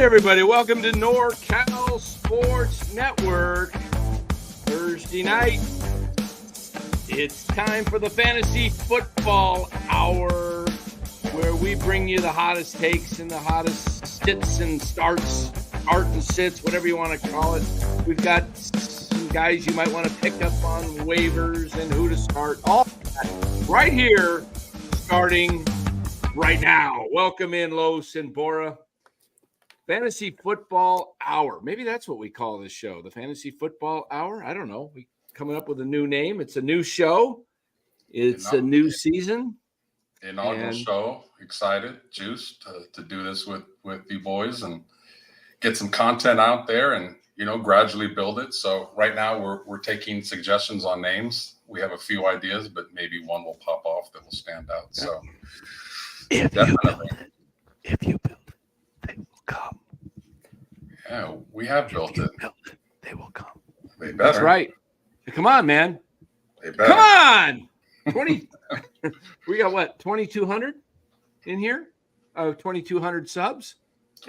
everybody. Welcome to NorCal Sports Network. Thursday night. It's time for the Fantasy Football Hour, where we bring you the hottest takes and the hottest sits and starts, art and sits, whatever you want to call it. We've got some guys you might want to pick up on waivers and who to start. All that right here, starting right now. Welcome in, Los and Bora. Fantasy Football Hour. Maybe that's what we call this show, the Fantasy Football Hour. I don't know. We coming up with a new name. It's a new show. It's a new season. Inaugural show. Excited, juiced to do this with you boys and get some content out there and, gradually build it. So right now we're taking suggestions on names. We have a few ideas, but maybe one will pop off that will stand out. So if you build it, they will come. Yeah, we have built it. They will come. They better. That's right. Come on, man. They better. Come on. 20. We got what? 2,200 in here? 2,200 subs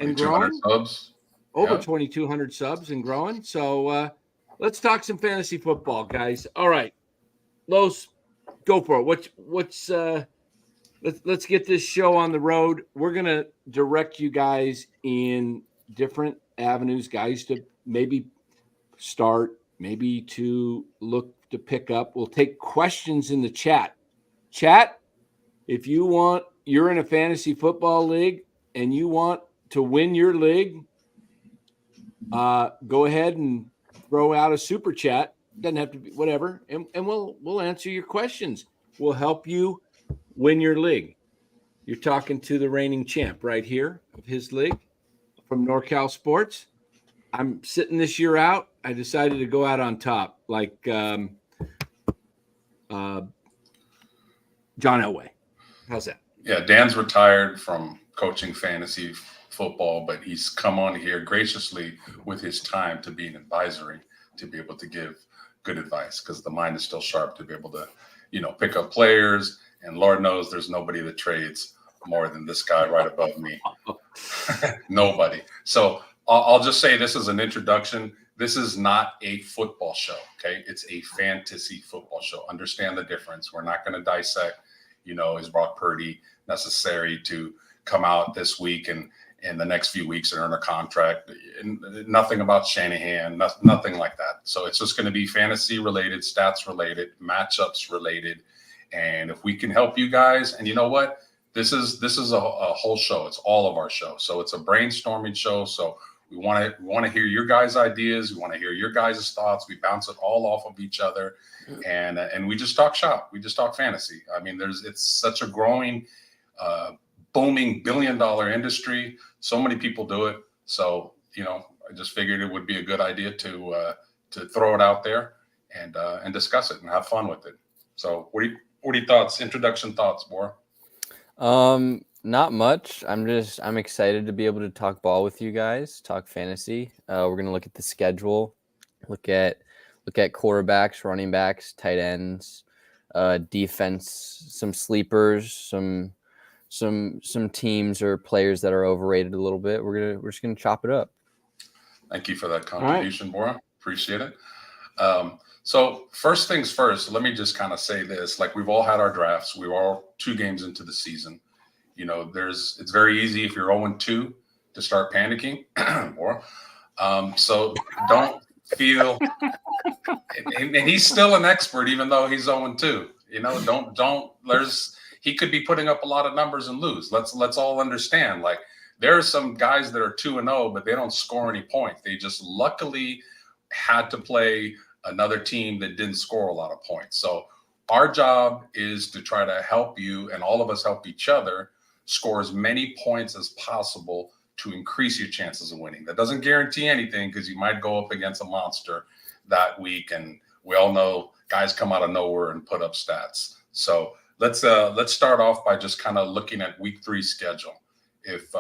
and growing. Subs. Over 2,200 subs and growing. So let's talk some fantasy football, guys. All right, Los, go for it. Let's get this show on the road. We're gonna direct you guys in different avenues, guys, to maybe start, maybe to look to pick up. We'll take questions in the chat. Chat, if you're in a fantasy football league and you want to win your league, go ahead and throw out a super chat. Doesn't have to be whatever, and we'll answer your questions. We'll help you win your league. You're talking to the reigning champ right here of his league from NorCal Sports. I'm sitting this year out. I decided to go out on top, like John Elway. How's that? Yeah, Dan's retired from coaching fantasy football, but he's come on here graciously with his time to be an advisory, to be able to give good advice, because the mind is still sharp to be able to, pick up players. And Lord knows there's nobody that trades more than this guy right above me. Nobody. So I'll just say this is an introduction. This is not a football show, okay? It's a fantasy football show. Understand the difference. We're not going to dissect, is Brock Purdy necessary to come out this week and in the next few weeks and earn a contract. Nothing about Shanahan, nothing like that. So it's just going to be fantasy related, stats related, matchups related. And if we can help you guys, and you know what? This is a whole show. It's all of our show. So it's a brainstorming show. So we want to hear your guys' ideas. We want to hear your guys' thoughts. We bounce it all off of each other, and we just talk shop. We just talk fantasy. I mean, it's such a growing, booming billion-dollar industry. So many people do it. So I just figured it would be a good idea to throw it out there and discuss it and have fun with it. So what are your thoughts? Introduction thoughts, Bora? Not much. I'm excited to be able to talk ball with you guys, talk fantasy. We're going to look at the schedule, look at quarterbacks, running backs, tight ends, defense, some sleepers, some teams or players that are overrated a little bit. We're just going to chop it up. Thank you for that contribution, Bora. Appreciate it. So first things first, let me just kind of say this, like we've all had our drafts. We were all 2 games into the season. It's very easy if you're 0-2 to start panicking. Or, so don't feel, and he's still an expert, even though he's 0-2, he could be putting up a lot of numbers and lose. Let's all understand, like there are some guys that are 2-0, but they don't score any points. They just luckily had to play another team that didn't score a lot of points. So our job is to try to help you, and all of us help each other score as many points as possible to increase your chances of winning. That doesn't guarantee anything, because you might go up against a monster that week, and we all know guys come out of nowhere and put up stats. So let's start off by just kind of looking at week 3 schedule. If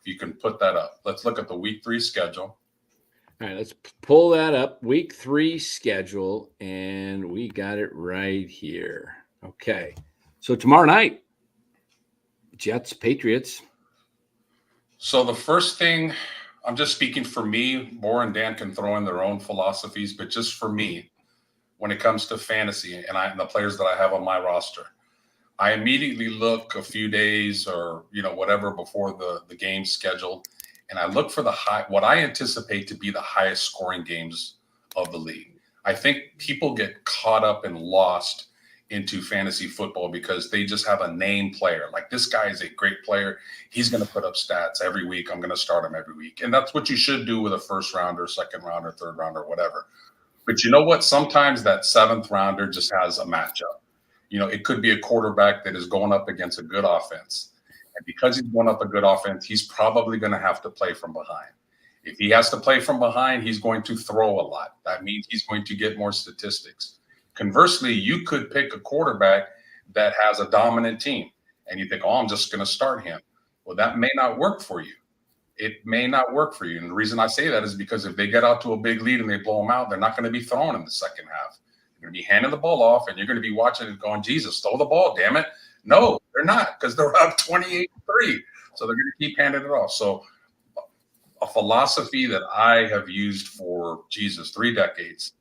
you can put that up, let's look at the week 3 schedule. All right, let's pull that up. Week 3 schedule, and we got it right here. Okay, so tomorrow night, Jets, Patriots. So the first thing I'm just speaking for me. Bor and Dan can throw in their own philosophies, but just for me, when it comes to fantasy and the players that I have on my roster, I immediately look a few days or whatever before the game's scheduled, and I look for what I anticipate to be the highest scoring games of the league. I think people get caught up and lost into fantasy football because they just have a name player. Like, this guy is a great player. He's going to put up stats every week. I'm going to start him every week. And that's what you should do with a first rounder, second rounder, third rounder, whatever. But you know what? Sometimes that seventh rounder just has a matchup. It could be a quarterback that is going up against a good offense. And because he's going up a good offense, he's probably going to have to play from behind. If he has to play from behind, he's going to throw a lot. That means he's going to get more statistics. Conversely, you could pick a quarterback that has a dominant team, and you think, I'm just going to start him. Well, that may not work for you. It may not work for you. And the reason I say that is because if they get out to a big lead and they blow them out, they're not going to be throwing in the second half. They're going to be handing the ball off, and you're going to be watching it going, Jesus, throw the ball, damn it. No, they're not, because they're up 28-3. So they're going to keep handing it off. So a philosophy that I have used for, 3 decades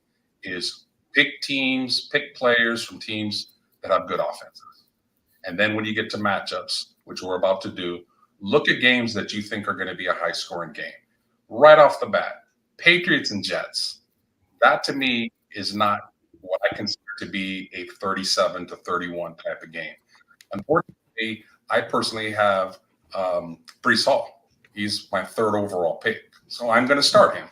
is pick players from teams that have good offenses. And then when you get to matchups, which we're about to do, look at games that you think are going to be a high-scoring game. Right off the bat, Patriots and Jets. That, to me, is not what I consider to be a 37-31 type of game. Unfortunately, I personally have Breece Hall. He's my 3rd overall pick. So I'm going to start him.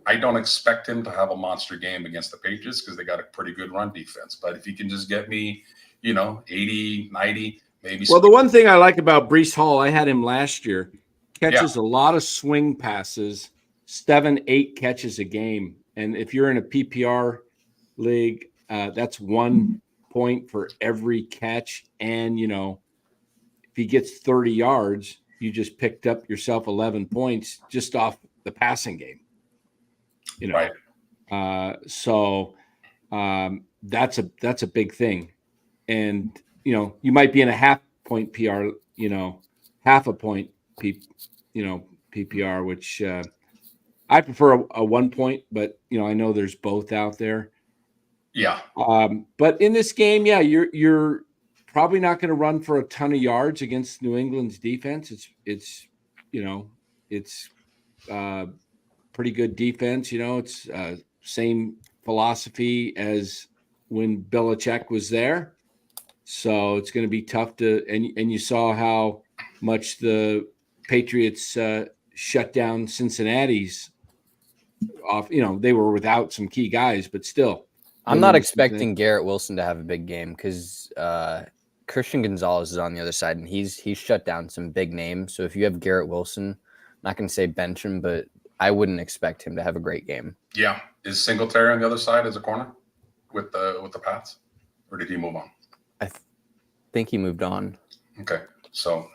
I don't expect him to have a monster game against the Patriots because they got a pretty good run defense. But if he can just get me, 80, 90, maybe. Well, the one thing I like about Breece Hall, I had him last year, catches a lot of swing passes, 7-8 catches a game. And if you're in a PPR league, that's 1 point for every catch. And, if he gets 30 yards, you just picked up yourself 11 points just off the passing game. Right. So that's a big thing. And, you might be in a half-point PR, half a point, PPR, which I prefer a 1 point, but, I know there's both out there. Yeah. But in this game, you're probably not going to run for a ton of yards against New England's defense. It's pretty good defense. It's same philosophy as when Belichick was there. So it's going to be tough and you saw how much the Patriots shut down Cincinnati's off. They were without some key guys, but still. I'm not expecting Garrett Wilson to have a big game because Christian Gonzalez is on the other side, and he's shut down some big names. So if you have Garrett Wilson, I'm not going to say bench him, but I wouldn't expect him to have a great game. Yeah. Is Singletary on the other side as a corner with the Pats, or did he move on? I think he moved on. Okay. So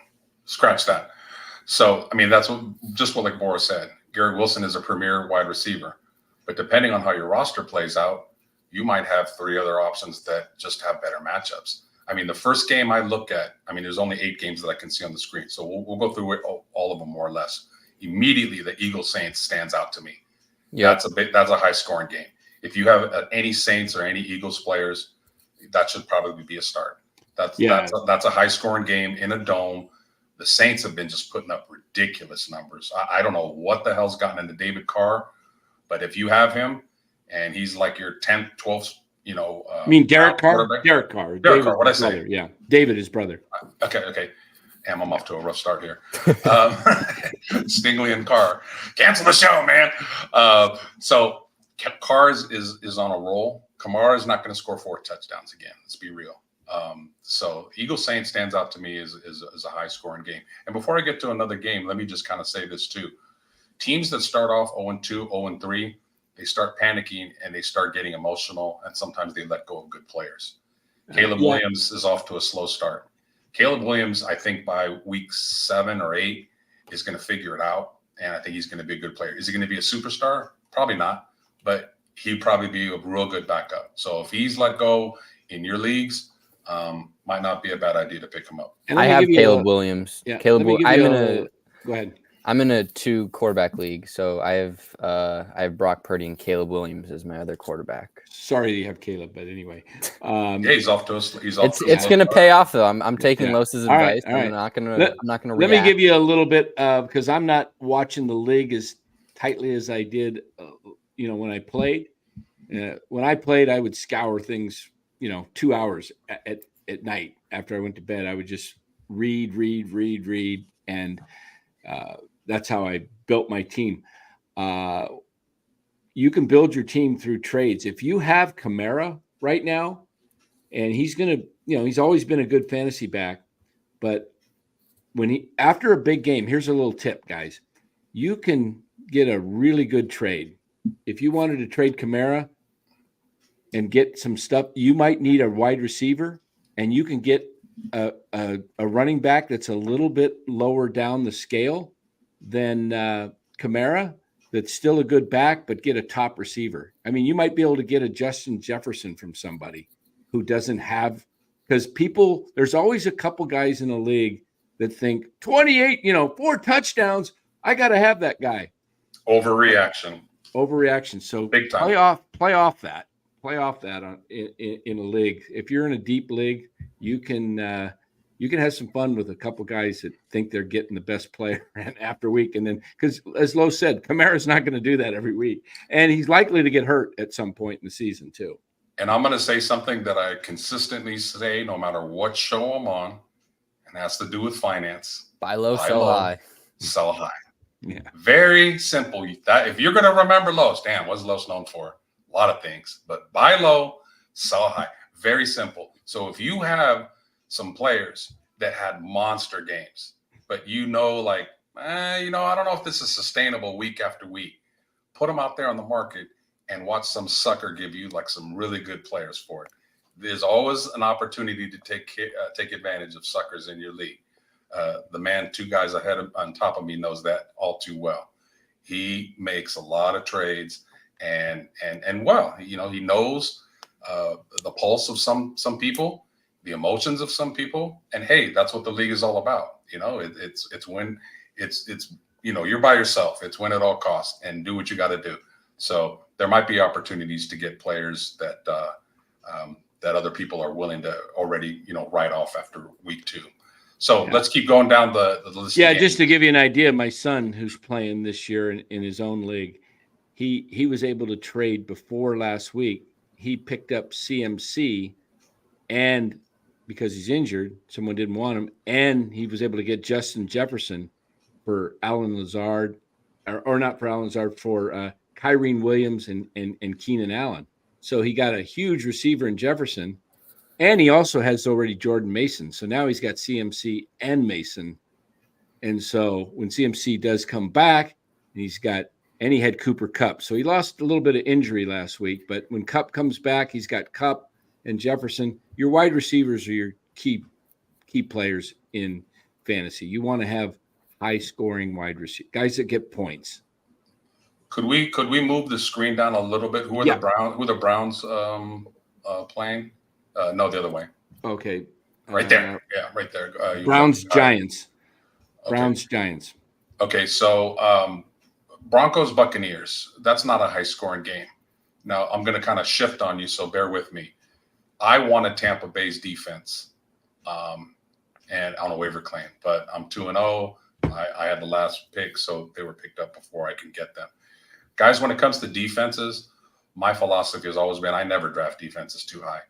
scratch that. So, that's just what like Boris said. Garrett Wilson is a premier wide receiver, but depending on how your roster plays out, you might have 3 other options that just have better matchups. The first game I look at, there's only 8 games that I can see on the screen. So we'll go through it, all of them more or less. Immediately, the Eagles Saints stands out to me. Yeah, that's a high scoring game. If you have any Saints or any Eagles players, that should probably be a start. That's a high scoring game in a dome. The Saints have been just putting up ridiculous numbers. I don't know what the hell's gotten into David Carr, but if you have him and he's like your 10th, 12th, Derek Carr? Derek Carr. Derek Carr, what'd I say? Brother, yeah. David, his brother. Okay. Damn, I'm off to a rough start here. Stingley and Carr. Cancel the show, man. So Carr is on a roll. Kamara is not going to score 4 touchdowns again. Let's be real. So Eagles Saints stands out to me as a high scoring game. And before I get to another game, let me just kind of say this too. Teams that start off 0-2, 0-3, they start panicking and they start getting emotional, and sometimes they let go of good players. Caleb Williams is off to a slow start. Caleb Williams, I think by week 7 or 8, is going to figure it out, and I think he's going to be a good player. Is he going to be a superstar? Probably not, but he'd probably be a real good backup. So if he's let go in your leagues, might not be a bad idea to pick him up. I have Caleb Williams. Yeah, Caleb, go ahead. I'm in a 2 quarterback league, so I have Brock Purdy and Caleb Williams as my other quarterback. Sorry you have Caleb, but anyway. Yeah, he's off to us. It's going to pay off though. I'm taking Los's All right, advice. all right. I'm not going to Let react. me give you a little bit because I'm not watching the league as tightly as I did, when I played. When I played, I would scour things, 2 hours at night after I went to bed. I would just read, and that's how I built my team. You can build your team through trades. If you have Kamara right now, and he's he's always been a good fantasy back, but after a big game, here's a little tip, guys. You can get a really good trade. If you wanted to trade Kamara and get some stuff, you might need a wide receiver, and you can get a running back that's a little bit lower down the scale than Kamara, that's still a good back, but get a top receiver. I mean, you might be able to get a Justin Jefferson from somebody who doesn't have, because there's always a couple guys in the league that think 28, 4 touchdowns, I got to have that guy. Overreaction. So big time. Play off that in a league. If you're in a deep league, you can have some fun with a couple guys that think they're getting the best player after a week. And then, because as Lo said, Kamara's not going to do that every week. And he's likely to get hurt at some point in the season too. And I'm going to say something that I consistently say no matter what show I'm on, and has to do with finance. Buy low, sell high. Sell high. Yeah. Very simple. If you're going to remember Los, damn, what's Los known for? A lot of things. But buy low, sell high. Very simple. So if you have some players that had monster games, but I don't know if this is sustainable week after week, put them out there on the market and watch some sucker give you like some really good players for it. There's always an opportunity to take advantage of suckers in your league. The man 2 guys ahead on top of me knows that all too well. He makes a lot of trades and well, he knows the pulse of some people, the emotions of some people, and hey, that's what the league is all about. It's when it's you're by yourself. It's win at all costs and do what you got to do. So there might be opportunities to get players that other people are willing to already write off after week 2. So let's keep going down the list. Yeah, just to give you an idea, my son, who's playing this year in his own league, he was able to trade before last week. He picked up CMC, and because he's injured, someone didn't want him, and he was able to get Justin Jefferson for Alan Lazard, or not for Alan Lazard, for Kyrene Williams and Keenan Allen. So he got a huge receiver in Jefferson, and he also has already Jordan Mason. So now he's got CMC and Mason. And so when CMC does come back, and he had Cooper Kupp. So he lost a little bit of injury last week, but when Kupp comes back, he's got Kupp and Jefferson. Your wide receivers are your key players in fantasy. You want to have high scoring wide receivers, guys that get points. Could we move the screen down a little bit? Who are the Browns playing? No, the other way. Okay. Right there. Yeah, right there. Browns Giants. Okay. Browns Giants. Okay, so Broncos Buccaneers. That's not a high scoring game. Now I'm going to kind of shift on you, so bear with me. I wanted Tampa Bay's defense, and on a waiver claim, but I'm 2-0. I had the last pick, so they were picked up before I can get them. Guys, when it comes to defenses, my philosophy has always been I never draft defenses too high.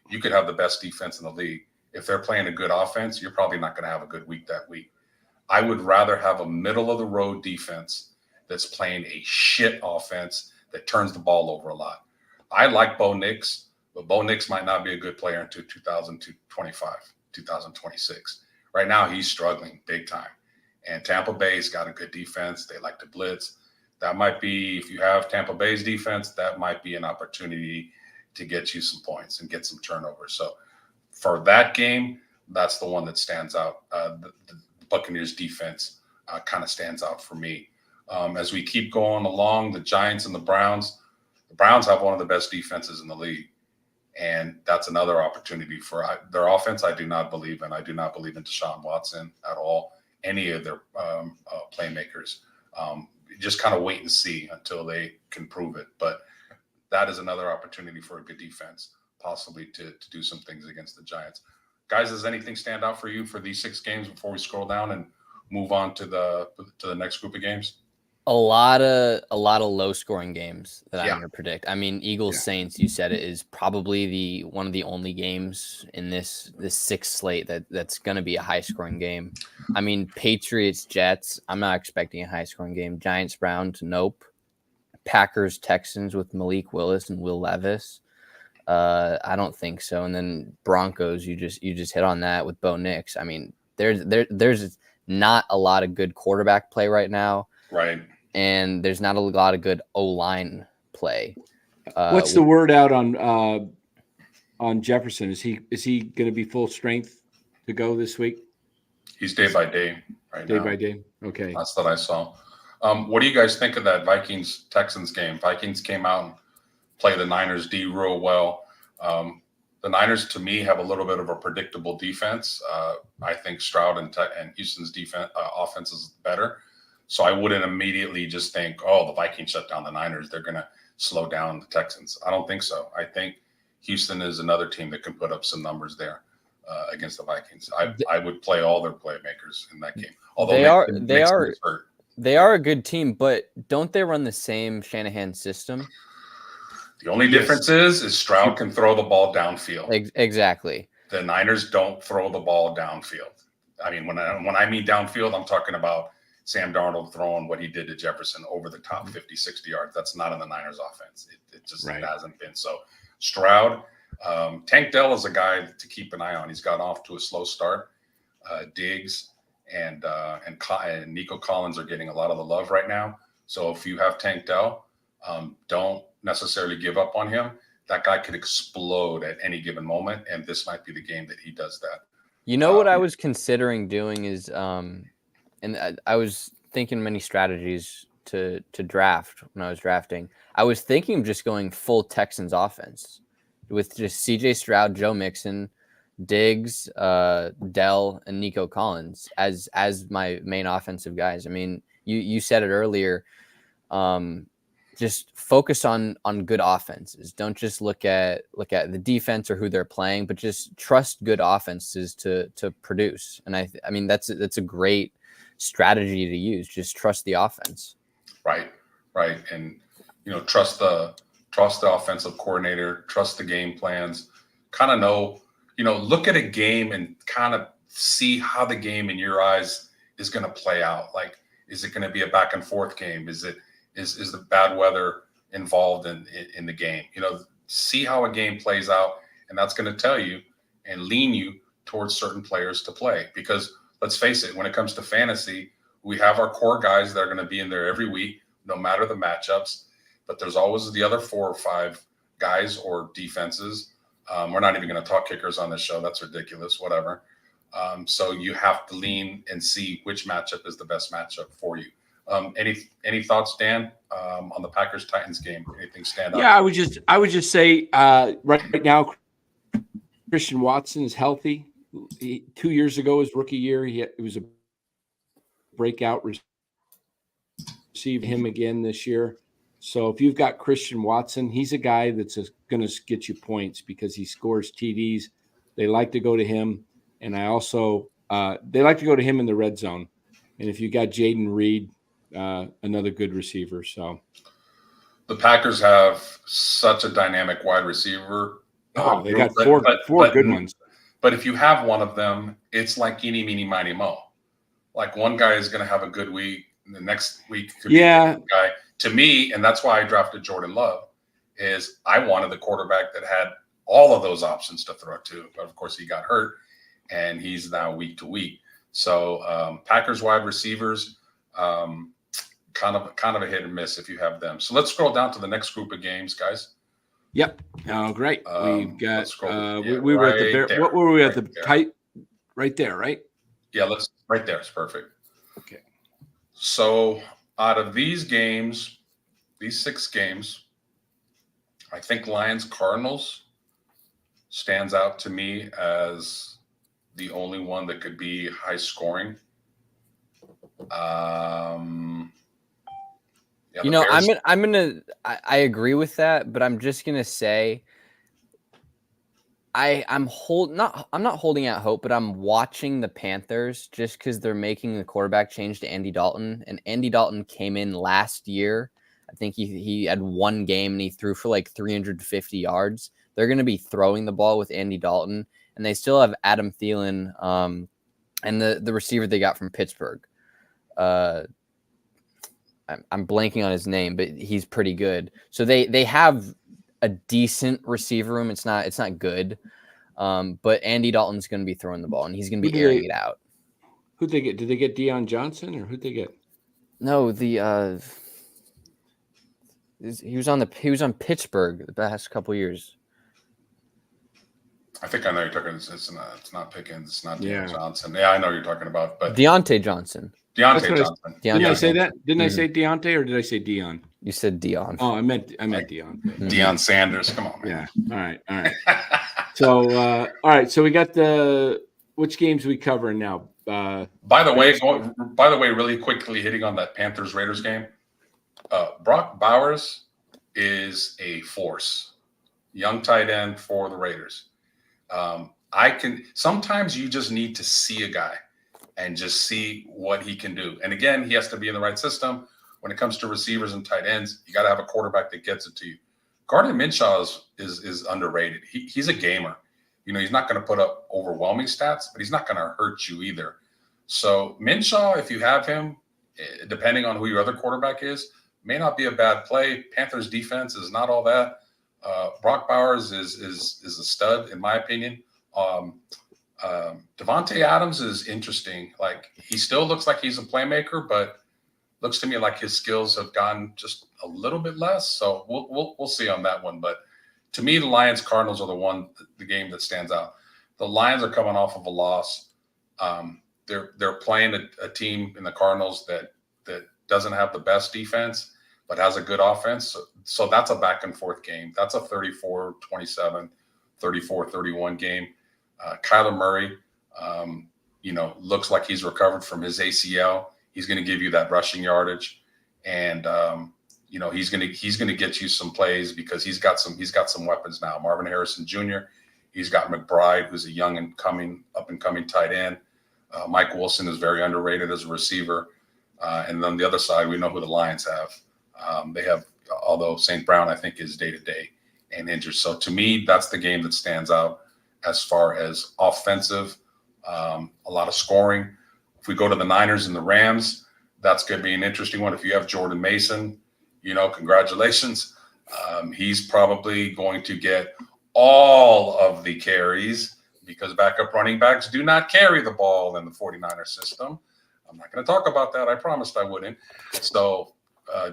You could have the best defense in the league. If they're playing a good offense, you're probably not going to have a good week that week. I would rather have a middle-of-the-road defense that's playing a shit offense that turns the ball over a lot. I like Bo Nix, but Bo Nix might not be a good player until 2025, 2026. Right now, he's struggling big time. And Tampa Bay's got a good defense. They like to blitz. That might be, if you have Tampa Bay's defense, that might be an opportunity to get you some points and get some turnovers. So for that game, that's the one that stands out. The Buccaneers defense kind of stands out for me. As we keep going along, the Giants and the Browns have one of the best defenses in the league. And that's another opportunity for their offense. I do not believe in. I do not believe in Deshaun Watson at all. any of their playmakers. Just kind of wait and see until they can prove it. But that is another opportunity for a good defense, possibly to do some things against the Giants. Guys, does anything stand out for you for these 6 games before we scroll down and move on to the next group of games? A lot of low scoring games that I'm Yeah. going to predict. I mean, Eagles Saints, you said it, is probably one of the only games in this 6 slate that's going to be a high scoring game. I mean, Patriots Jets, I'm not expecting a high scoring game. Giants Browns, nope. Packers Texans with Malik Willis and Will Levis, I don't think so. And then Broncos, you just hit on that with Bo Nix. I mean, there's not a lot of good quarterback play right now. Right. And there's not a lot of good O-line play. What's the word out on Jefferson? Is he going to be full strength to go this week? He's day by day right now. Day by day. Okay. That's what I saw. What do you guys think of that Vikings-Texans game? Vikings came out and played the Niners D real well. The Niners, to me, have a little bit of a predictable defense. I think Stroud and Houston's defense offense is better. So I wouldn't immediately just think, oh, the Vikings shut down the Niners, they're going to slow down the Texans. I don't think so. I think Houston is another team that can put up some numbers there against the Vikings. I would play all their playmakers in that game. Although they are a good team, but don't they run the same Shanahan system? The only difference is Stroud can throw the ball downfield. Exactly. The Niners don't throw the ball downfield. I mean, when I mean downfield, I'm talking about Sam Darnold throwing what he did to Jefferson over the top 50, 60 yards. That's not in the Niners offense. It just hasn't been. So Stroud, Tank Dell is a guy to keep an eye on. He's got off to a slow start. Diggs and Nico Collins are getting a lot of the love right now. So if you have Tank Dell, don't necessarily give up on him. That guy could explode at any given moment, and this might be the game that he does that. You know what I was considering doing is and I was thinking many strategies to draft when I was drafting. I was thinking of just going full Texans offense with just CJ Stroud, Joe Mixon, Diggs, Dell, and Nico Collins as my main offensive guys. I mean, you said it earlier. Just focus on good offenses. Don't just look at the defense or who they're playing, but just trust good offenses to produce. And I mean that's a great strategy to use. Just trust the offense. Right. And trust the offensive coordinator, trust the game plans, kind of know, look at a game and kind of see how the game in your eyes is going to play out. Like, is it going to be a back and forth game? Is the bad weather involved in the game? See how a game plays out, and that's going to tell you and lean you towards certain players to play. Because let's face it, when it comes to fantasy, we have our core guys that are going to be in there every week, no matter the matchups. But there's always the other 4 or 5 guys or defenses. We're not even going to talk kickers on this show. That's ridiculous, whatever. So you have to lean and see which matchup is the best matchup for you. Any thoughts, Dan, on the Packers-Titans game? Anything stand out? Yeah, I would just say right now, Christian Watson is healthy. 2 years ago, his rookie year, it was a breakout. Receive him again this year. So if you've got Christian Watson, he's a guy that's going to get you points because he scores TDs. They like to go to him, and they like to go to him in the red zone. And if you got Jaden Reed, another good receiver. So the Packers have such a dynamic wide receiver. Oh, they got four good ones. But if you have one of them, it's like eeny, meeny, miny, mo. Like one guy is going to have a good week, and the next week could be a good guy. To me, and that's why I drafted Jordan Love, is I wanted the quarterback that had all of those options to throw to. But of course, he got hurt, and he's now week to week. So Packers wide receivers, kind of a hit and miss if you have them. So let's scroll down to the next group of games, guys. Yep. Oh, great. We've got. We were at the Bear. What were we at the tight? Right there, right? Yeah, right there. It's perfect. Okay. So out of these games, these 6 games, I think Lions-Cardinals stands out to me as the only one that could be high scoring. Yeah, You the know, Bears. I agree with that, but I'm just gonna say I'm not holding out hope, but I'm watching the Panthers just because they're making the quarterback change to Andy Dalton, and Andy Dalton came in last year. I think he had one game and he threw for like 350 yards. They're going to be throwing the ball with Andy Dalton, and they still have Adam Thielen, and the receiver they got from Pittsburgh. I'm blanking on his name, but he's pretty good. So they have a decent receiver room. It's not good. But Andy Dalton's going to be throwing the ball, and he's going to be airing it out. Who'd they get? Did they get Deion Johnson, or who'd they get? No, he was on Pittsburgh the past couple years. I think I know you're talking. It's not Pickens. It's not Deion Johnson. Yeah, I know you're talking about. But Deontay Johnson. Deontay Johnson. Didn't I say that? Didn't I say Deontay, or did I say Deion? You said Deion. Oh, I meant Deion. Deion Sanders. Come on, man. Yeah. All right. So, all right. So we got which games we covering now? By the way, really quickly hitting on that Panthers Raiders game. Brock Bowers is a force. Young tight end for the Raiders. Sometimes you just need to see a guy and just see what he can do. And again, he has to be in the right system. When it comes to receivers and tight ends, you got to have a quarterback that gets it to you. Gardner Minshew is underrated. He's a gamer. You know, he's not going to put up overwhelming stats, but he's not going to hurt you either. So Minshew, if you have him, depending on who your other quarterback is, may not be a bad play. Panthers defense is not all that. Brock Bowers is a stud, in my opinion. Devontae Adams is interesting. Like, he still looks like he's a playmaker, but looks to me like his skills have gotten just a little bit less. So we'll see on that one. But to me, the Lions Cardinals are the game that stands out. The Lions are coming off of a loss. They're playing a team in the Cardinals that doesn't have the best defense, but has a good offense. So that's a back and forth game. That's a 34-27, 34-31 game. Kyler Murray, looks like he's recovered from his ACL. He's going to give you that rushing yardage, and he's going to get you some plays because he's got some weapons now. Marvin Harrison Jr. He's got McBride, who's a young and up and coming tight end. Mike Wilson is very underrated as a receiver, and then the other side, we know who the Lions have. They have, although St. Brown I think is day to day and injured. So to me, that's the game that stands out as far as offensive. A lot of scoring. If we go to the Niners and the Rams, that's going to be an interesting one. If you have Jordan Mason, congratulations. He's probably going to get all of the carries because backup running backs do not carry the ball in the 49er system. I'm not going to talk about that. I promised I wouldn't. So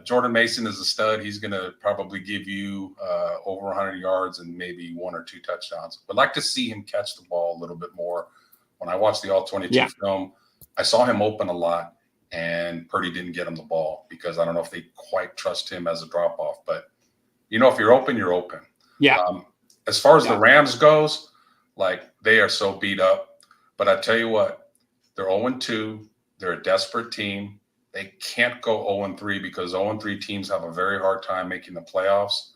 Jordan Mason is a stud. He's going to probably give you over 100 yards and maybe 1 or 2 touchdowns. But I'd like to see him catch the ball a little bit more. When I watched the All-22 film, I saw him open a lot, and Purdy didn't get him the ball because I don't know if they quite trust him as a drop-off. But, if you're open, you're open. Yeah. As far as the Rams goes, they are so beat up. But I tell you what, they're 0-2. They're a desperate team. They can't go 0-3 because 0-3 teams have a very hard time making the playoffs.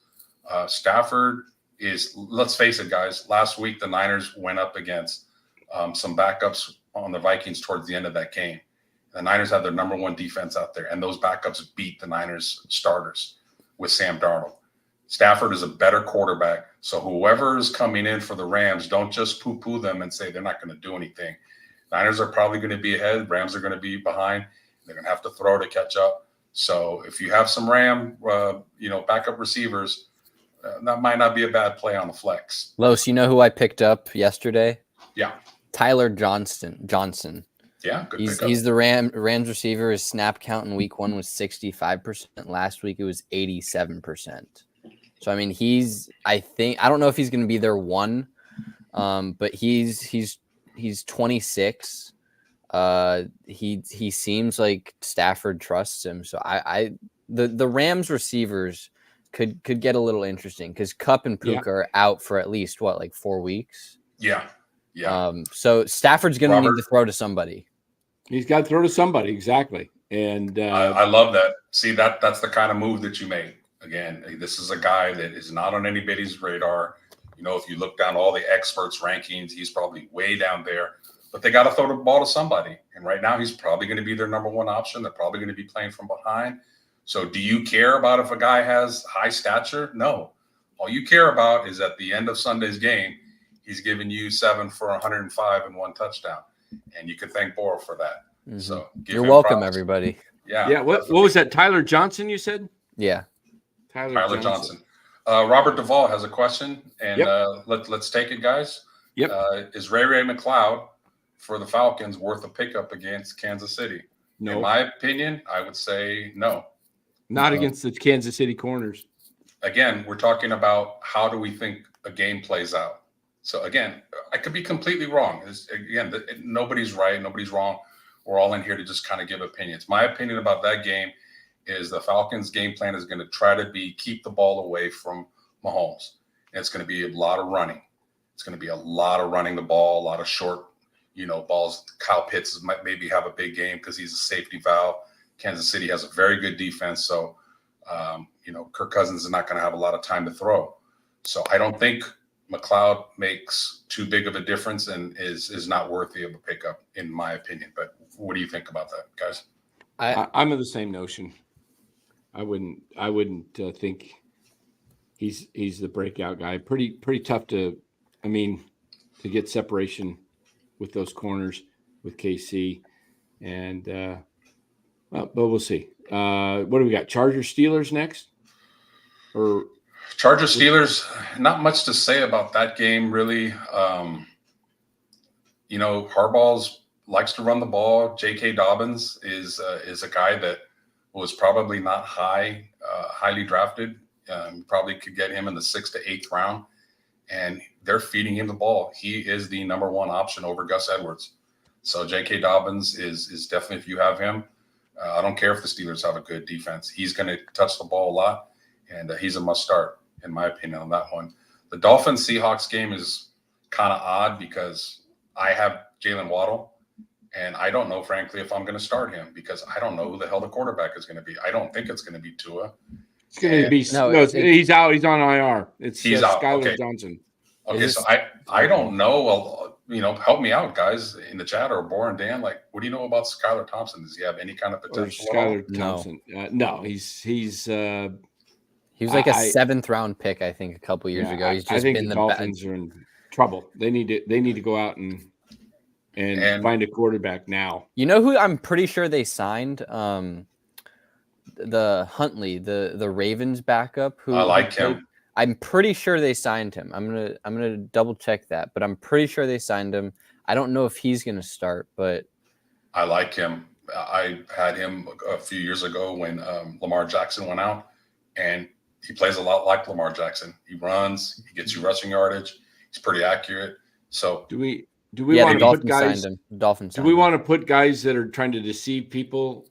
Stafford is, let's face it, guys, last week the Niners went up against some backups on the Vikings towards the end of that game. The Niners had their number one defense out there, and those backups beat the Niners starters with Sam Darnold. Stafford is a better quarterback, so whoever is coming in for the Rams, don't just poo-poo them and say they're not going to do anything. Niners are probably going to be ahead. Rams are going to be behind. They're going to have to throw to catch up. So if you have some backup receivers, that might not be a bad play on the flex. Los, you know who I picked up yesterday? Yeah. Tyler Johnson. Yeah, good he's the Rams receiver. His snap count in week 1 was 65%. Last week it was 87%. So I mean, I don't know if he's going to be their one, but he's 26. He seems like Stafford trusts him. So the Rams receivers could get a little interesting because Kupp and Puka are out for at least 4 weeks. Yeah. So Stafford's going to need to throw to somebody. He's got to throw to somebody, exactly. And I love that. See, that's the kind of move that you made. Again, this is a guy that is not on anybody's radar. If you look down all the experts' rankings, he's probably way down there. But they got to throw the ball to somebody. And right now, he's probably going to be their number one option. They're probably going to be playing from behind. So do you care about if a guy has high stature? No. All you care about is at the end of Sunday's game, he's giving you 7 for 105 and 1 touchdown. And you can thank Borrow for that. Mm-hmm. So you're welcome, props. everybody. Yeah. What was that? Tyler Johnson, you said? Yeah. Tyler Johnson. Robert Duvall has a question, and let's take it, guys. Yep. Is Ray McLeod for the Falcons worth a pickup against Kansas City? No. In my opinion, I would say no. Not against the Kansas City Corners. Again, we're talking about how do we think a game plays out. So again, I could be completely wrong. Nobody's right, nobody's wrong. We're all in here to just kind of give opinions. My opinion about that game is the Falcons' game plan is going to try to keep the ball away from Mahomes. And it's going to be a lot of running. It's going to be a lot of running the ball, a lot of short, balls. Kyle Pitts might maybe have a big game because he's a safety valve. Kansas City has a very good defense. So, Kirk Cousins is not going to have a lot of time to throw. So I don't think McLeod makes too big of a difference and is not worthy of a pickup, in my opinion. But what do you think about that, guys? I'm of the same notion. I wouldn't think he's the breakout guy. Pretty tough to get separation with those corners with KC, and but we'll see. What do we got? Chargers Steelers next, or Chargers Steelers? Not much to say about that game, really. Harbaugh's likes to run the ball. J.K. Dobbins is a guy that was probably not highly drafted. Probably could get him in the 6th to 8th round, and they're feeding him the ball. He is the number one option over Gus Edwards. So J.K. Dobbins is definitely, if you have him, I don't care if the Steelers have a good defense. He's going to touch the ball a lot, and he's a must start, in my opinion, on that one. The Dolphins-Seahawks game is kind of odd because I have Jalen Waddle. And I don't know, frankly, if I'm going to start him because I don't know who the hell the quarterback is going to be. I don't think it's going to be Tua. It's going to be he's out. He's on IR. He's out. Skylar Johnson. Okay, so I don't know. Well, help me out, guys, in the chat or Boren Dan. Like, what do you know about Skylar Thompson? Does he have any kind of potential? Skylar Thompson. No, he's he was like a 7th round pick, I think, a couple years ago. He's just been the Dolphins are in trouble. They need to go out and find a quarterback now. You know who I'm pretty sure they signed? The Huntley, the Ravens backup. Who I like him. I'm pretty sure they signed him. I'm gonna double check that, but I'm pretty sure they signed him. I don't know if he's gonna start, but I like him. I had him a few years ago when Lamar Jackson went out, and he plays a lot like Lamar Jackson. He runs, he gets you rushing yardage. He's pretty accurate. So do we want to put guys? Dolphins. Do we want to put guys that are trying to deceive people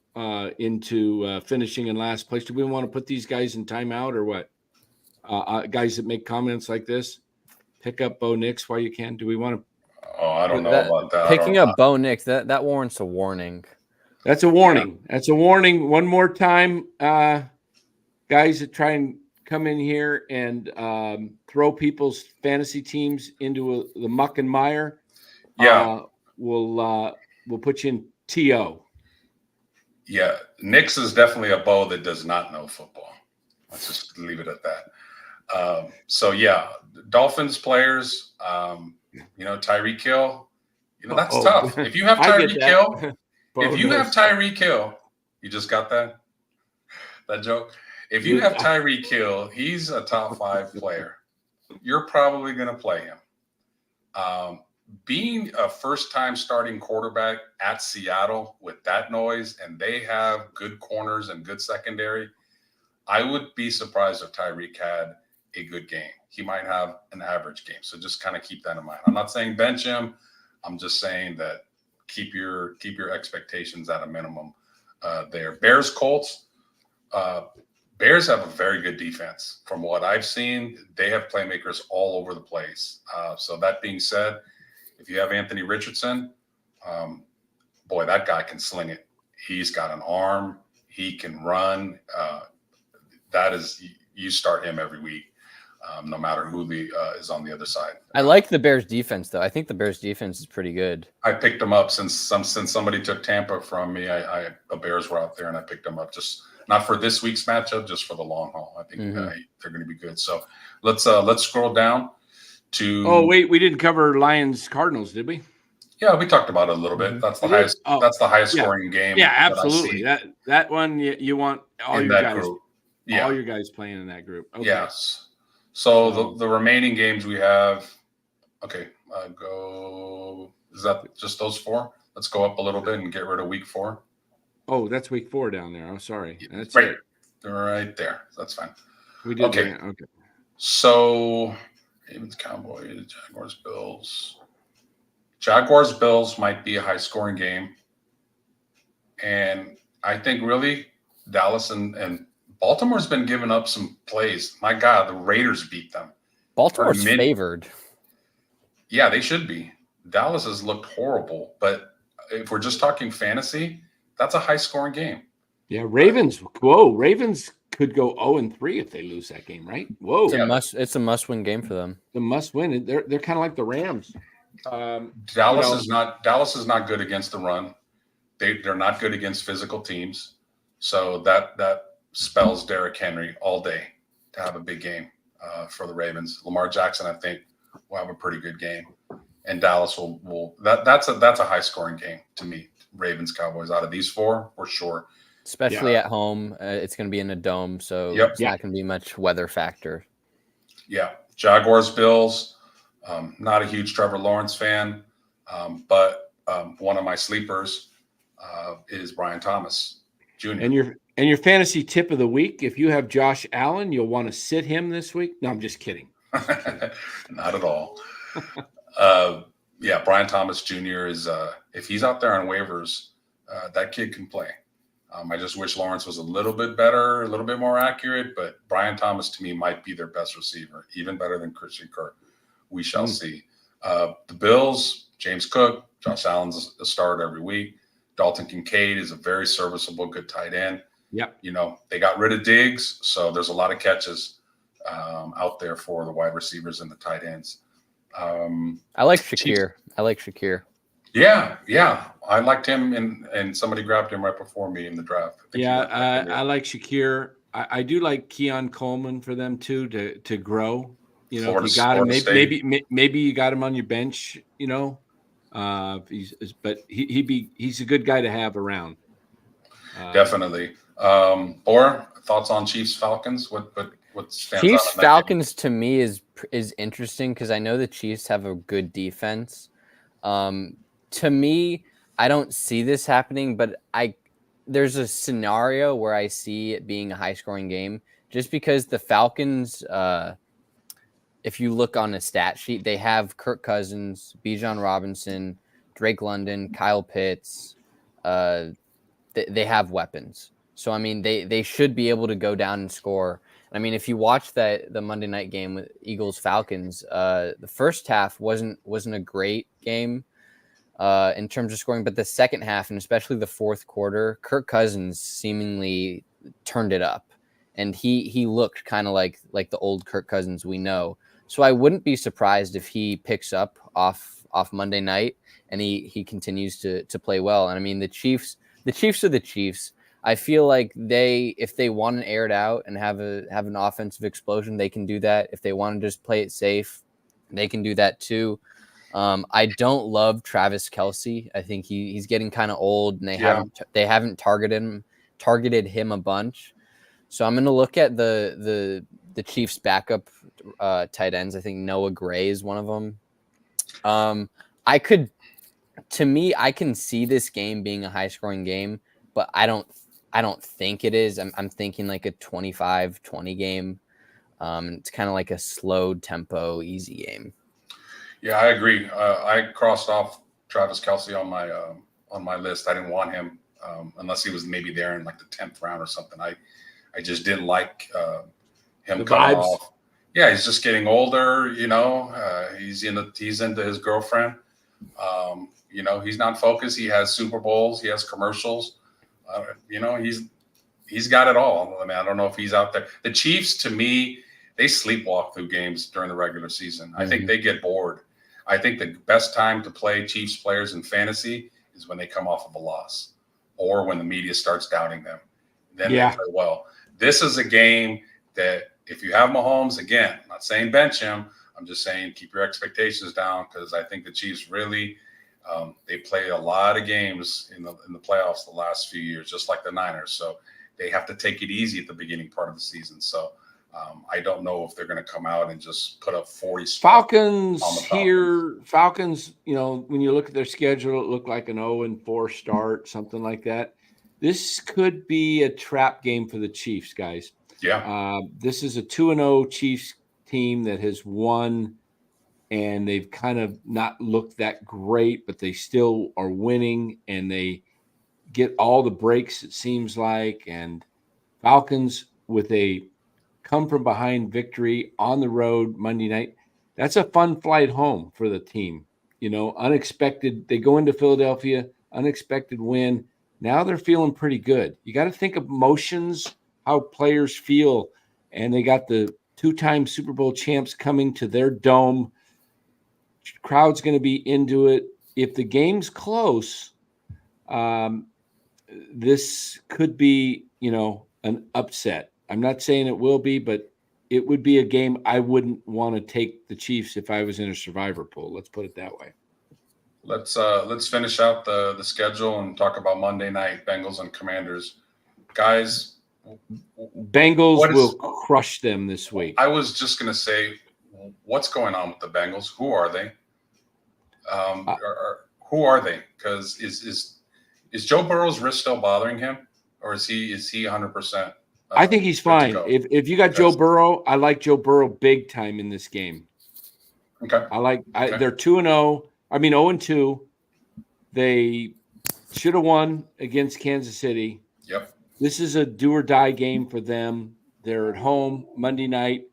into finishing in last place? Do we want to put these guys in timeout or what? Guys that make comments like this, pick up Bo Nix while you can. Do we want to? Oh, I don't know about that. Picking up Bo Nix, that warrants a warning. That's a warning. Yeah. That's a warning. One more time, guys that try and come in here and throw people's fantasy teams into the muck and mire. Yeah, we'll put you in TO. Yeah, Nix is definitely a Bo that does not know football. Let's just leave it at that. So yeah, Dolphins players, Tyreek Hill, that's tough. If you have Tyreek Hill, you just got that joke. If you have Tyreek Hill, he's a top 5 player. You're probably going to play him. Being a first-time starting quarterback at Seattle with that noise, and they have good corners and good secondary, I would be surprised if Tyreek had a good game. He might have an average game, so just kind of keep that in mind. I'm not saying bench him. I'm just saying that keep your expectations at a minimum there. Bears, Colts. Bears have a very good defense. From what I've seen, they have playmakers all over the place. So that being said, if you have Anthony Richardson, boy, that guy can sling it. He's got an arm. He can run. That is, you start him every week, no matter who is on the other side. I like the Bears defense, though. I think the Bears defense is pretty good. I picked them up since somebody took Tampa from me. The Bears were out there, and I picked them up, just not for this week's matchup, just for the long haul. I think they're going to be good. So let's scroll down to. Oh wait, we didn't cover Lions Cardinals, did we? Yeah, we talked about it a little bit. That's the highest. That's the highest scoring game. Yeah, absolutely. That one you want all in your that guys. Group. Yeah. All your guys playing in that group. Okay. Yes. So the remaining games we have. Okay, is that just those 4? Let's go up a little bit and get rid of week 4. Oh, that's week 4 down there. I'm sorry. That's right. Right there. That's fine. We did. Okay. Okay. So, Ravens, Cowboys, Jaguars, Bills. Jaguars, Bills might be a high-scoring game, and I think really Dallas and Baltimore's been giving up some plays. My God, the Raiders beat them. Baltimore's favored. Yeah, they should be. Dallas has looked horrible, but if we're just talking fantasy, that's a high-scoring game. Yeah, Ravens. Whoa, Ravens could go 0-3 if they lose that game, right? Whoa, it's a must-win game for them. The must-win. They're kind of like the Rams. Dallas is not good against the run. They're not good against physical teams. So that spells Derrick Henry all day to have a big game for the Ravens. Lamar Jackson, I think, will have a pretty good game, and Dallas will. That's a high scoring game to me. Ravens, Cowboys, out of these 4 for sure. Especially at home, it's going to be in a dome, so it's not going to be much weather factor. Yeah, Jaguars, Bills. Not a huge Trevor Lawrence fan, but one of my sleepers is Brian Thomas Jr. And your fantasy tip of the week: if you have Josh Allen, you'll want to sit him this week. No, I'm just kidding. Not at all. Brian Thomas Jr. is if he's out there on waivers, that kid can play. I just wish Lawrence was a little bit better, a little bit more accurate, but Brian Thomas to me might be their best receiver, even better than Christian Kirk. We shall see. The Bills, James Cook, Josh Allen's a start every week. Dalton Kincaid is a very serviceable, good tight end. Yep. They got rid of Diggs, so there's a lot of catches out there for the wide receivers and the tight ends. I like Shakir. Yeah. I liked him, and somebody grabbed him right before me in the draft. I like Shakir. I do like Keon Coleman for them too to grow. If you got him, maybe you got him on your bench. But he's a good guy to have around. Definitely. Or thoughts on Chiefs Falcons? What stands Chiefs out Falcons to me is interesting because I know the Chiefs have a good defense. To me, I don't see this happening, but there's a scenario where I see it being a high scoring game just because the Falcons. If you look on a stat sheet, they have Kirk Cousins, Bijan Robinson, Drake London, Kyle Pitts. They have weapons. So, I mean, they should be able to go down and score. I mean, if you watch the Monday night game with Eagles-Falcons, the first half wasn't a great game in terms of scoring, but the second half, and especially the fourth quarter, Kirk Cousins seemingly turned it up. And he looked kind of like the old Kirk Cousins we know. So I wouldn't be surprised if he picks up off Monday night and he continues to play well. And I mean, the Chiefs are the Chiefs. I feel like if they want to air it out and have an offensive explosion, they can do that. If they want to just play it safe, they can do that too. I don't love Travis Kelce. I think he's getting kind of old, and they haven't targeted him a bunch. So I'm going to look at the Chiefs' backup tight ends. I think Noah Gray is one of them. I can see this game being a high-scoring game, but I don't think it is. I'm thinking like a 25-20 game. It's kind of like a slow tempo, easy game. Yeah, I agree. I crossed off Travis Kelce on my list. I didn't want him unless he was maybe there in like the 10th round or something. I just didn't like him the coming vibes. off. Yeah, he's just getting older. He's into his girlfriend. He's not focused. He has Super Bowls. He has commercials. He's got it all. I mean, I don't know if he's out there. The Chiefs, to me, they sleepwalk through games during the regular season. I think they get bored. I think the best time to play Chiefs players in fantasy is when they come off of a loss or when the media starts doubting them. Then they play well. This is a game that if you have Mahomes, again, I'm not saying bench him. I'm just saying keep your expectations down because I think the Chiefs really they played a lot of games in the playoffs the last few years, just like the Niners. So they have to take it easy at the beginning part of the season. So I don't know if they're going to come out and just put up 40 Falcons here. Falcons, when you look at their schedule, it looked like an 0-4 start, something like that. This could be a trap game for the Chiefs, guys. Yeah. This is a 2-0 Chiefs team that has won, and they've kind of not looked that great, but they still are winning, and they get all the breaks, it seems like. And Falcons with a come-from-behind victory on the road Monday night. That's a fun flight home for the team. Unexpected. They go into Philadelphia, unexpected win. Now they're feeling pretty good. You got to think of emotions, how players feel, and they got the two-time Super Bowl champs coming to their dome. Crowd's going to be into it. If the game's close, this could be, an upset. I'm not saying it will be, but it would be a game I wouldn't want to take the Chiefs if I was in a survivor pool. Let's put it that way. Let's finish out the schedule and talk about Monday night, Bengals and Commanders. Guys, Bengals will crush them this week. I was just going to say, what's going on with the Bengals? Who are they? Who are they? Because is Joe Burrow's wrist still bothering him, or is he 100%? I think he's fine. If you got Joe Burrow, I like Joe Burrow big time in this game. Okay. They're 2-0. I mean 0-2. They should have won against Kansas City. Yep. This is a do or die game for them. They're at home Monday night.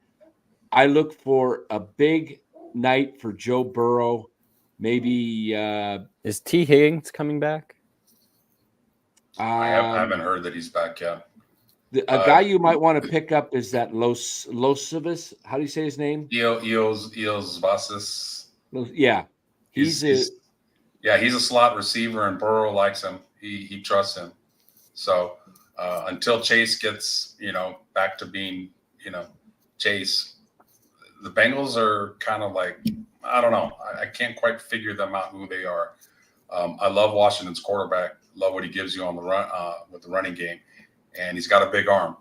I look for a big night for Joe Burrow. Maybe is T. Higgins coming back? I haven't heard that he's back yet. A guy you might want to pick up is that Losivas. How do you say his name? Eos Vasas. Yeah. He's a slot receiver, and Burrow likes him. He trusts him. So until Chase gets, back to being, Chase, the Bengals are kind of like, I don't know. I can't quite figure them out who they are. I love Washington's quarterback. Love what he gives you on the run with the running game. And he's got a big arm,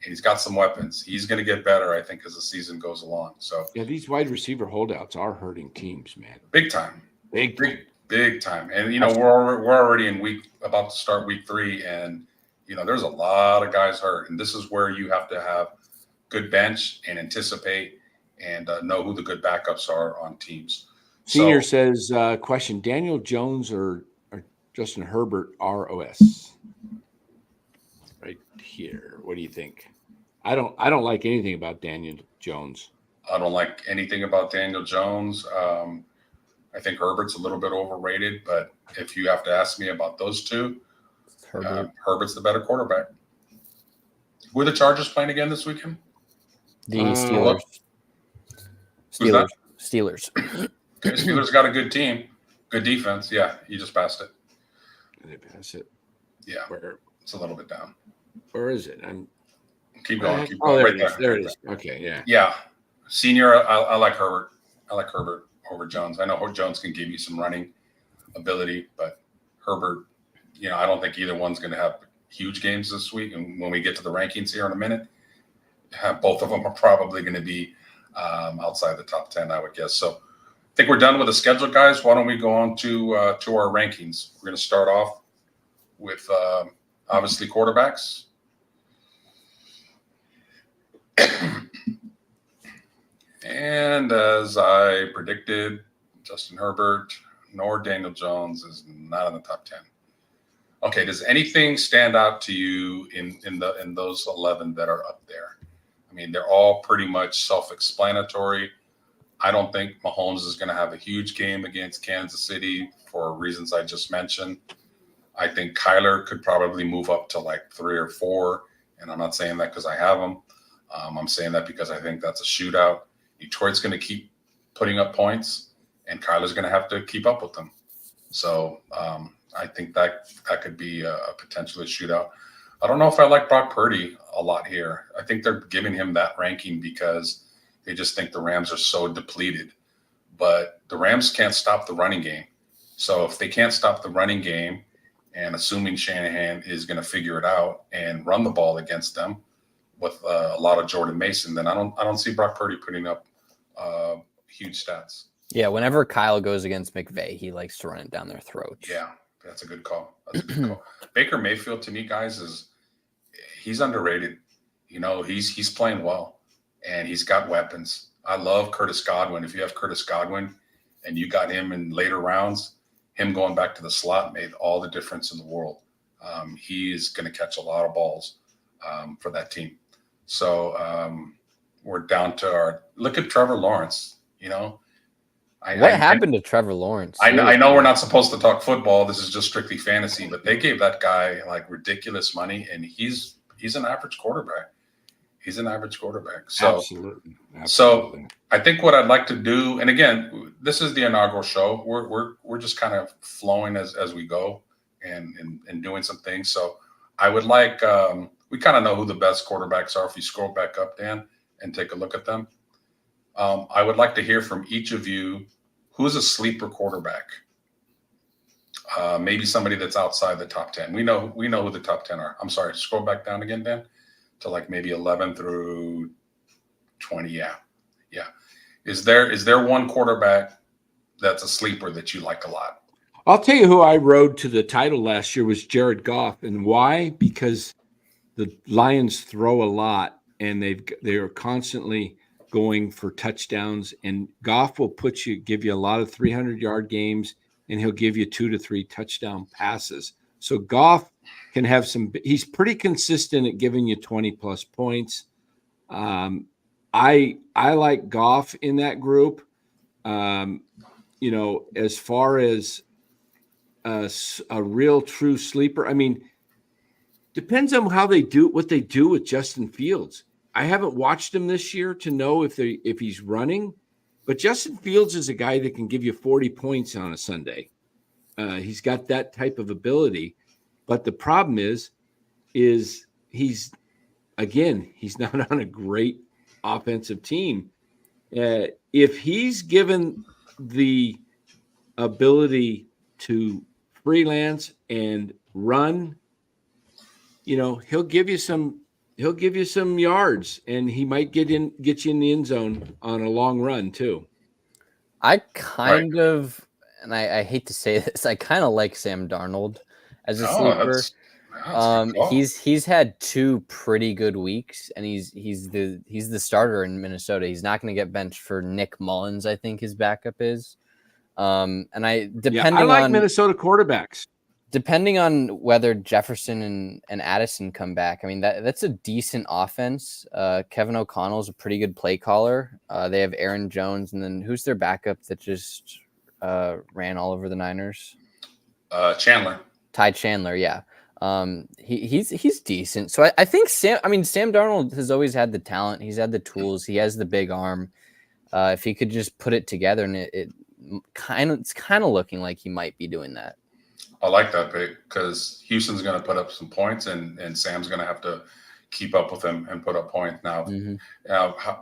and he's got some weapons. He's going to get better, I think, as the season goes along. So these wide receiver holdouts are hurting teams, man. Big time. Big time. And we're already about to start week 3, and there's a lot of guys hurt, and this is where you have to have good bench and anticipate and know who the good backups are on teams. Senior says, question: Daniel Jones or Justin Herbert ROS? Right here. What do you think? I don't like anything about Daniel Jones. I don't like anything about Daniel Jones. I think Herbert's a little bit overrated, but if you have to ask me about those two, Herbert's the better quarterback. Who are the Chargers playing again this weekend? The Steelers. Steelers. Okay, Steelers got a good team, good defense. Yeah, you just passed it. They pass it. Yeah, it's a little bit down. Where is it? Keep going. Oh, there it is. There it is. Okay, yeah. Yeah, Senior, I like Herbert. I like Herbert over Jones. I know Jones can give you some running ability, but Herbert, I don't think either one's going to have huge games this week. And when we get to the rankings here in a minute, both of them are probably going to be outside the top 10, I would guess. So I think we're done with the schedule, guys. Why don't we go on to our rankings? We're going to start off with obviously quarterbacks. And as I predicted, Justin Herbert nor Daniel Jones is not in the top 10. Okay, does anything stand out to you in those 11 that are up there? I mean, they're all pretty much self-explanatory. I don't think Mahomes is going to have a huge game against Kansas City for reasons I just mentioned. I think Kyler could probably move up to like 3 or 4. And I'm not saying that because I have him. I'm saying that because I think that's a shootout. Detroit's going to keep putting up points, and Kyler's going to have to keep up with them. So I think that could be a potentially a shootout. I don't know if I like Brock Purdy a lot here. I think they're giving him that ranking because they just think the Rams are so depleted. But the Rams can't stop the running game. So if they can't stop the running game, and assuming Shanahan is going to figure it out and run the ball against them with a lot of Jordan Mason, then I don't see Brock Purdy putting up huge stats. Yeah, whenever Kyle goes against McVay, he likes to run it down their throats. Yeah, that's a good call. That's a good call. Baker Mayfield, to me, guys, he's underrated. You know, he's playing well, and he's got weapons. I love Curtis Godwin. If you have Curtis Godwin and you got him in later rounds, him going back to the slot made all the difference in the world. He is going to catch a lot of balls for that team. So we're down to look at Trevor Lawrence. You know, what happened to Trevor Lawrence? I know we're not supposed to talk football. This is just strictly fantasy, but they gave that guy like ridiculous money, and he's an average quarterback. He's an average quarterback. So, Absolutely. So I think what I'd like to do, and again, this is the inaugural show. We're just kind of flowing as we go and doing some things. So I would like we kind of know who the best quarterbacks are. If you scroll back up, Dan, and take a look at them, I would like to hear from each of you who's a sleeper quarterback. Maybe somebody that's outside the top 10. We know who the top 10 are. I'm sorry. Scroll back down again, Dan, to like maybe 11 through 20. Yeah. Is there one quarterback that's a sleeper that you like a lot? I'll tell you who I rode to the title last year was Jared Goff. And why? Because the Lions throw a lot, and they are constantly going for touchdowns. And Goff will give you a lot of 300-yard games, and he'll give you 2 to 3 touchdown passes. So Goff can have he's pretty consistent at giving you 20-plus points. I like Goff in that group. You know, as far as a real true sleeper, I mean, depends on what they do with Justin Fields. I haven't watched him this year to know if he's running, but Justin Fields is a guy that can give you 40 points on a Sunday. He's got that type of ability, but the problem is he's not on a great offensive team. If he's given the ability to freelance and run, you know, he'll give you some yards, and he might get you in the end zone on a long run too. I kind of, and I hate to say this, I kind of like Sam Darnold as a sleeper. He's had 2 pretty good weeks, and he's the starter in Minnesota. He's not going to get benched for Nick Mullins, I think his backup is. And I like Minnesota quarterbacks. Depending on whether Jefferson and Addison come back, I mean that's a decent offense. Kevin O'Connell is a pretty good play caller. They have Aaron Jones, and then who's their backup that just ran all over the Niners? Chandler. Ty Chandler, yeah. He's decent. So I think Sam Darnold has always had the talent. He's had the tools. He has the big arm. If he could just put it together, and it's kind of looking like he might be doing that. I like that pick because Houston's going to put up some points, and Sam's going to have to keep up with him and put up points. Now,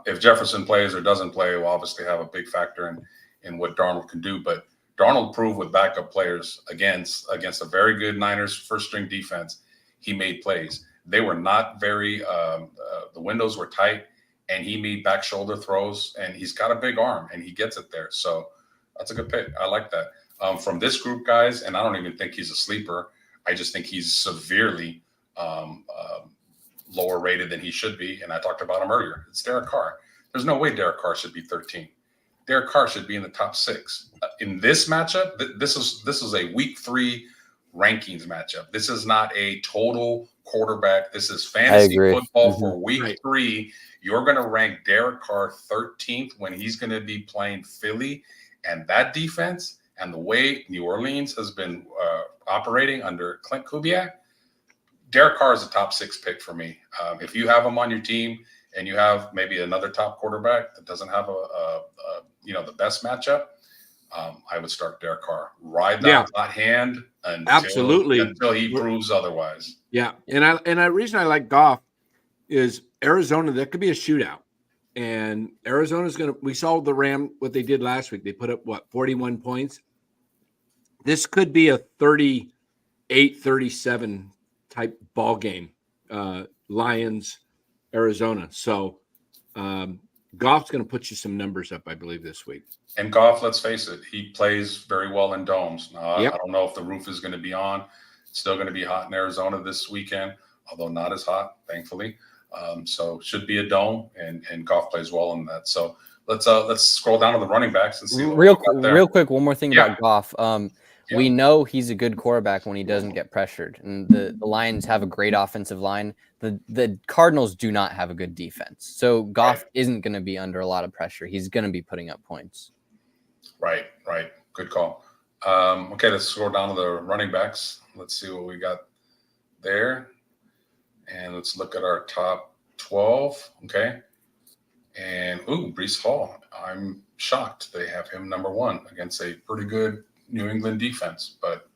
if Jefferson plays or doesn't play, will obviously have a big factor in what Darnold can do. But Darnold proved with backup players against a very good Niners first-string defense, he made plays. They were not very the windows were tight, and he made back shoulder throws, and he's got a big arm, and he gets it there. So that's a good pick. I like that. From this group, guys, and I don't even think he's a sleeper. I just think he's severely lower rated than he should be, and I talked about him earlier. It's Derek Carr. There's no way Derek Carr should be 13. Derek Carr should be in the top 6. In this matchup, this is a week 3 rankings matchup. This is not a total quarterback. This is fantasy football for week 3. You're going to rank Derek Carr 13th when he's going to be playing Philly, and that defense and the way New Orleans has been operating under Clint Kubiak. Derek Carr is a top 6 pick for me. If you have him on your team and you have maybe another top quarterback that doesn't have the best matchup, I would start Derek Carr. Ride that hot hand until he proves otherwise. Yeah, and the reason I like Goff is Arizona. That could be a shootout, and Arizona's going to. We saw the Ram what they did last week. They put up 41 points. This could be a 38-37 type ball game. Lions, Arizona. So Goff's going to put you some numbers up, I believe, this week. And Goff, let's face it, he plays very well in domes. I don't know if the roof is going to be on. It's still going to be hot in Arizona this weekend, although not as hot, thankfully. So should be a dome, and Goff plays well in that. So let's scroll down to the running backs and see what real quick. One more thing about Goff. We Yeah. know he's a good quarterback when he doesn't get pressured, and the Lions have a great offensive line. The Cardinals do not have a good defense, so Goff isn't going to be under a lot of pressure. He's going to be putting up points. Right. Good call. Okay, let's scroll down to the running backs. Let's see what we got there, and let's look at our top 12. Okay, and Breece Hall. I'm shocked they have him number 1 against a pretty good New England defense, but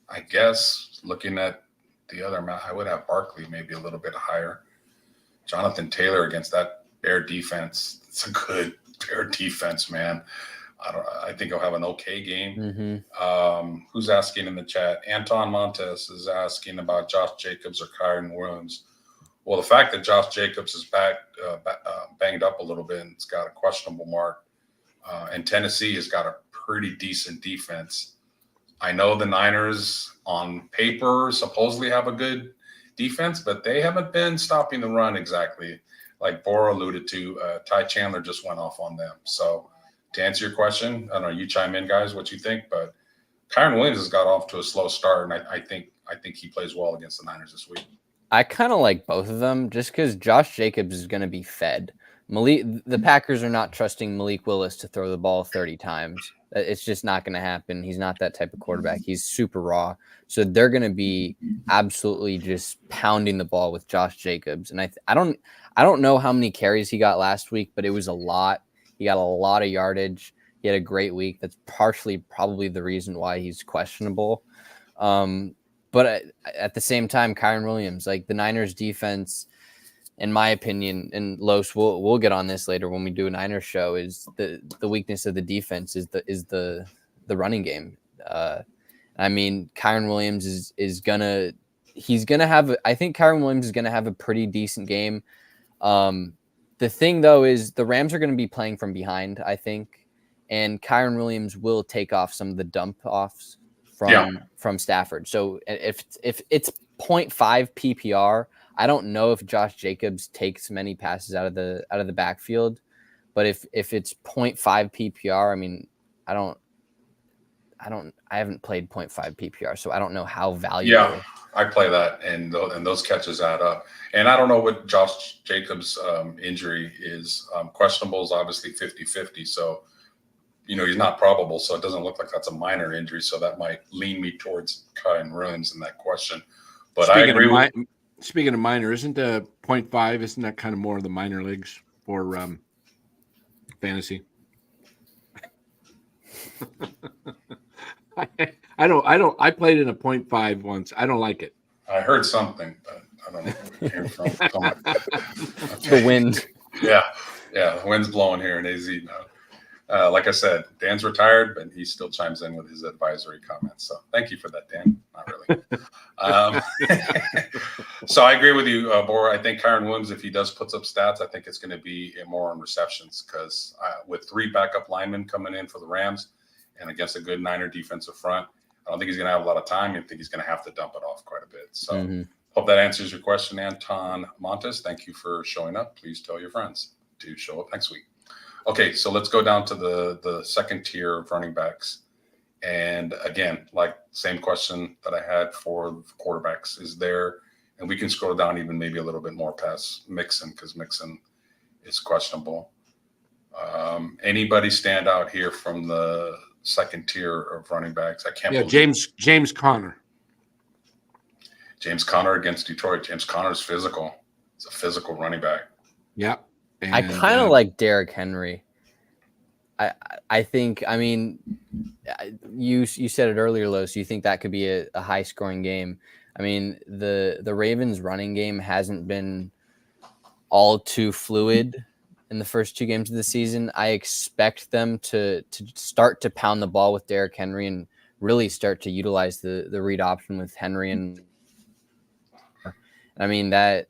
I guess looking at the other map, I would have Barkley maybe a little bit higher. Jonathan Taylor against that Bear defense. It's a good Bear defense, man. I think he'll have an okay game. Who's asking in the chat? Anton Montes is asking about Josh Jacobs or Kyren Williams. Well, the fact that Josh Jacobs is banged up a little bit and it's got a questionable mark, and Tennessee has got a pretty decent defense. I know the Niners on paper supposedly have a good defense, but they haven't been stopping the run exactly. Like Bora alluded to, Ty Chandler just went off on them. So to answer your question, I don't know, you chime in, guys, what you think, but Kyren Williams has got off to a slow start, and I think he plays well against the Niners this week. I kind of like both of them just because Josh Jacobs is going to be fed. The Packers are not trusting Malik Willis to throw the ball 30 times. It's just not going to happen. He's not that type of quarterback. He's super raw. So they're going to be absolutely just pounding the ball with Josh Jacobs. And I don't know how many carries he got last week, but it was a lot. He got a lot of yardage. He had a great week. That's partially probably the reason why he's questionable. But at the same time, Kyren Williams, like the Niners defense, in my opinion, and Los, we'll get on this later when we do a Niners show, is the weakness of the defense is the running game. I mean, Kyren Williams is gonna have. I think Kyren Williams is gonna have a pretty decent game. The thing though is the Rams are gonna be playing from behind, I think, and Kyren Williams will take off some of the dump offs from Stafford. So if it's 0.5 PPR. I don't know if Josh Jacobs takes many passes out of the backfield, but if it's 0.5 PPR, I mean, I haven't played 0.5 PPR, so I don't know how valuable. Yeah, I play that, and those catches add up. And I don't know what Josh Jacobs' injury is. Questionable is obviously 50-50, so he's not probable, so it doesn't look like that's a minor injury. So that might lean me towards Kyren Williams in that question. But I agree Speaking of minor, isn't the 0.5, isn't that kind of more of the minor leagues for fantasy? I played in a 0.5 once. I don't like it. I heard something, but I don't know where it came from. The wind. Yeah. The wind's blowing here in AZ now. Like I said, Dan's retired, but he still chimes in with his advisory comments. So thank you for that, Dan. Not really. So I agree with you, Bora. I think Kyren Williams, if he does put up stats, I think it's going to be more on receptions because with 3 backup linemen coming in for the Rams and against a good Niner defensive front, I don't think he's going to have a lot of time. I think he's going to have to dump it off quite a bit. So hope that answers your question, Anton Montes. Thank you for showing up. Please tell your friends to show up next week. Okay, so let's go down to the second tier of running backs. And again, like same question that I had for quarterbacks, is there, and we can scroll down even maybe a little bit more past Mixon, because Mixon is questionable. Anybody stand out here from the second tier of running backs? I can't believe James Conner. James Conner against Detroit. James Conner's physical. It's a physical running back. Yeah. I kind of like Derrick Henry. I think, I mean, you said it earlier, Los. You think that could be a high scoring game. I mean, the Ravens running game hasn't been all too fluid in the first 2 games of the season. I expect them to start to pound the ball with Derrick Henry and really start to utilize the read option with Henry. And I mean, that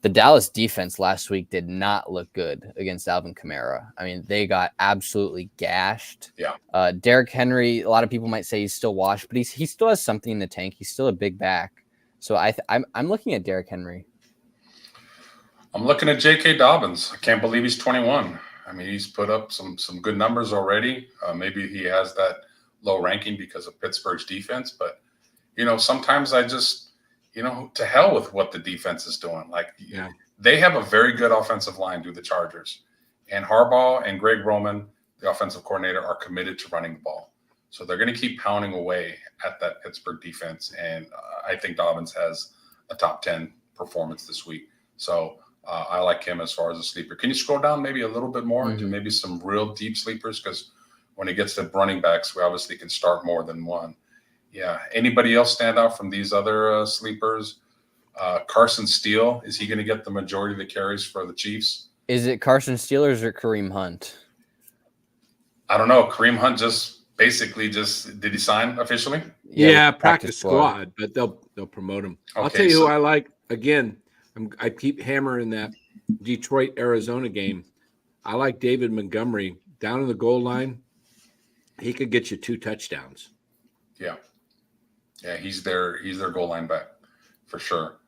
the Dallas defense last week did not look good against Alvin Kamara. I mean, they got absolutely gashed. Yeah. Derrick Henry, a lot of people might say he's still washed, but he still has something in the tank. He's still a big back. So I'm looking at Derrick Henry. I'm looking at J.K. Dobbins. I can't believe he's 21. I mean, he's put up some good numbers already. Maybe he has that low ranking because of Pittsburgh's defense, but sometimes I just, to hell with what the defense is doing. Like, they have a very good offensive line through the Chargers, and Harbaugh and Greg Roman, the offensive coordinator, are committed to running the ball. So they're going to keep pounding away at that Pittsburgh defense. And I think Dobbins has a top 10 performance this week. So I like him as far as a sleeper. Can you scroll down maybe a little bit more to maybe some real deep sleepers? Because when it gets to running backs, we obviously can start more than one. Yeah. Anybody else stand out from these other sleepers? Carson Steele, is he going to get the majority of the carries for the Chiefs? Is it Carson Steele or is it Kareem Hunt? I don't know. Kareem Hunt did he sign officially? Yeah, practice squad, but they'll promote him. Okay, I'll tell you who I like. Again, I keep hammering that Detroit Arizona game. I like David Montgomery down in the goal line. He could get you 2 touchdowns. Yeah. Yeah, he's their goal line back for sure.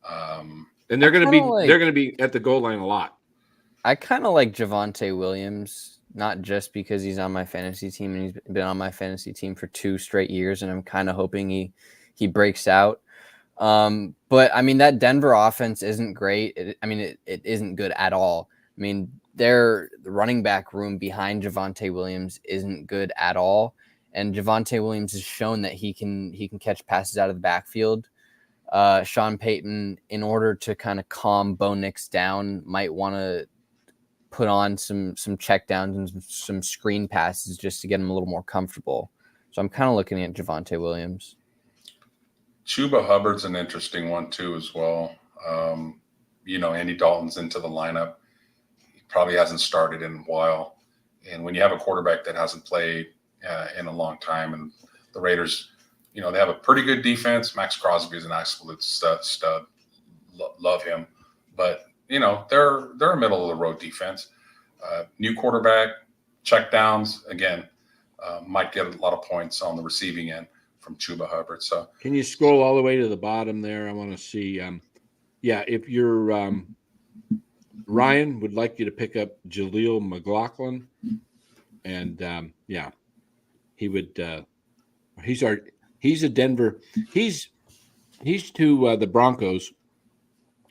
And they're going to be at the goal line a lot. I kind of like Javonte Williams, not just because he's on my fantasy team and he's been on my fantasy team for 2 straight years, and I'm kind of hoping he breaks out. But I mean, that Denver offense isn't great. It isn't good at all. I mean, the running back room behind Javonte Williams isn't good at all. And Javonte Williams has shown that he can catch passes out of the backfield. Sean Payton, in order to kind of calm Bo Nix down, might want to put on some check downs and some screen passes just to get him a little more comfortable. So I'm kind of looking at Javonte Williams. Chuba Hubbard's an interesting one too as well. Andy Dalton's into the lineup. He probably hasn't started in a while. And when you have a quarterback that hasn't played in a long time, and the Raiders, they have a pretty good defense. Max Crosby is an absolute stud. Love him. But, they're a middle of the road defense. New quarterback, check downs, again, might get a lot of points on the receiving end from Chuba Hubbard. So can you scroll all the way to the bottom there? I want to see. If you're Ryan would like you to pick up Jaleel McLaughlin, and he would. He's a Denver. He's to the Broncos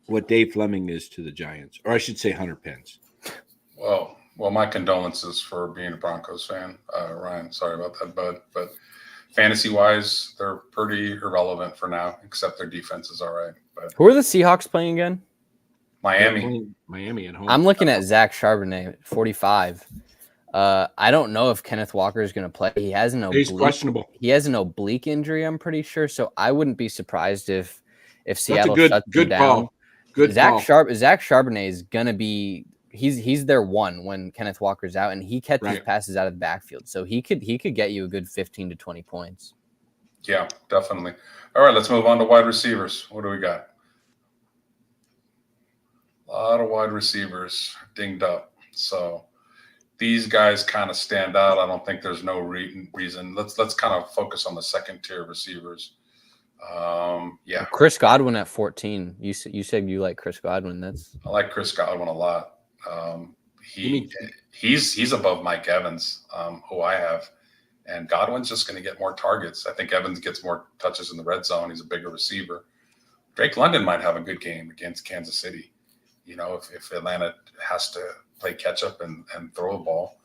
what Dave Fleming is to the Giants, or I should say Hunter Pence. Well, my condolences for being a Broncos fan, Ryan. Sorry about that, bud. But fantasy-wise, they're pretty irrelevant for now, except their defense is all right. But who are the Seahawks playing again? Miami at home. I'm looking at Zach Charbonnet, 45. I don't know if Kenneth Walker is going to play. He's questionable. He has an oblique injury, I'm pretty sure. So I wouldn't be surprised if Seattle shuts him down. Zach Charbonnet is going to be. He's their one when Kenneth Walker's out, and he catches passes out of the backfield. So he could get you a good 15 to 20 points. Yeah, definitely. All right, let's move on to wide receivers. What do we got? A lot of wide receivers dinged up. So these guys kind of stand out. I don't think there's no reason. Let's kind of focus on the second tier receivers. Chris Godwin at 14. You said you like Chris Godwin. I like Chris Godwin a lot. He's above Mike Evans, who I have. And Godwin's just going to get more targets. I think Evans gets more touches in the red zone. He's a bigger receiver. Drake London might have a good game against Kansas City. If Atlanta has to play catch up and throw the ball.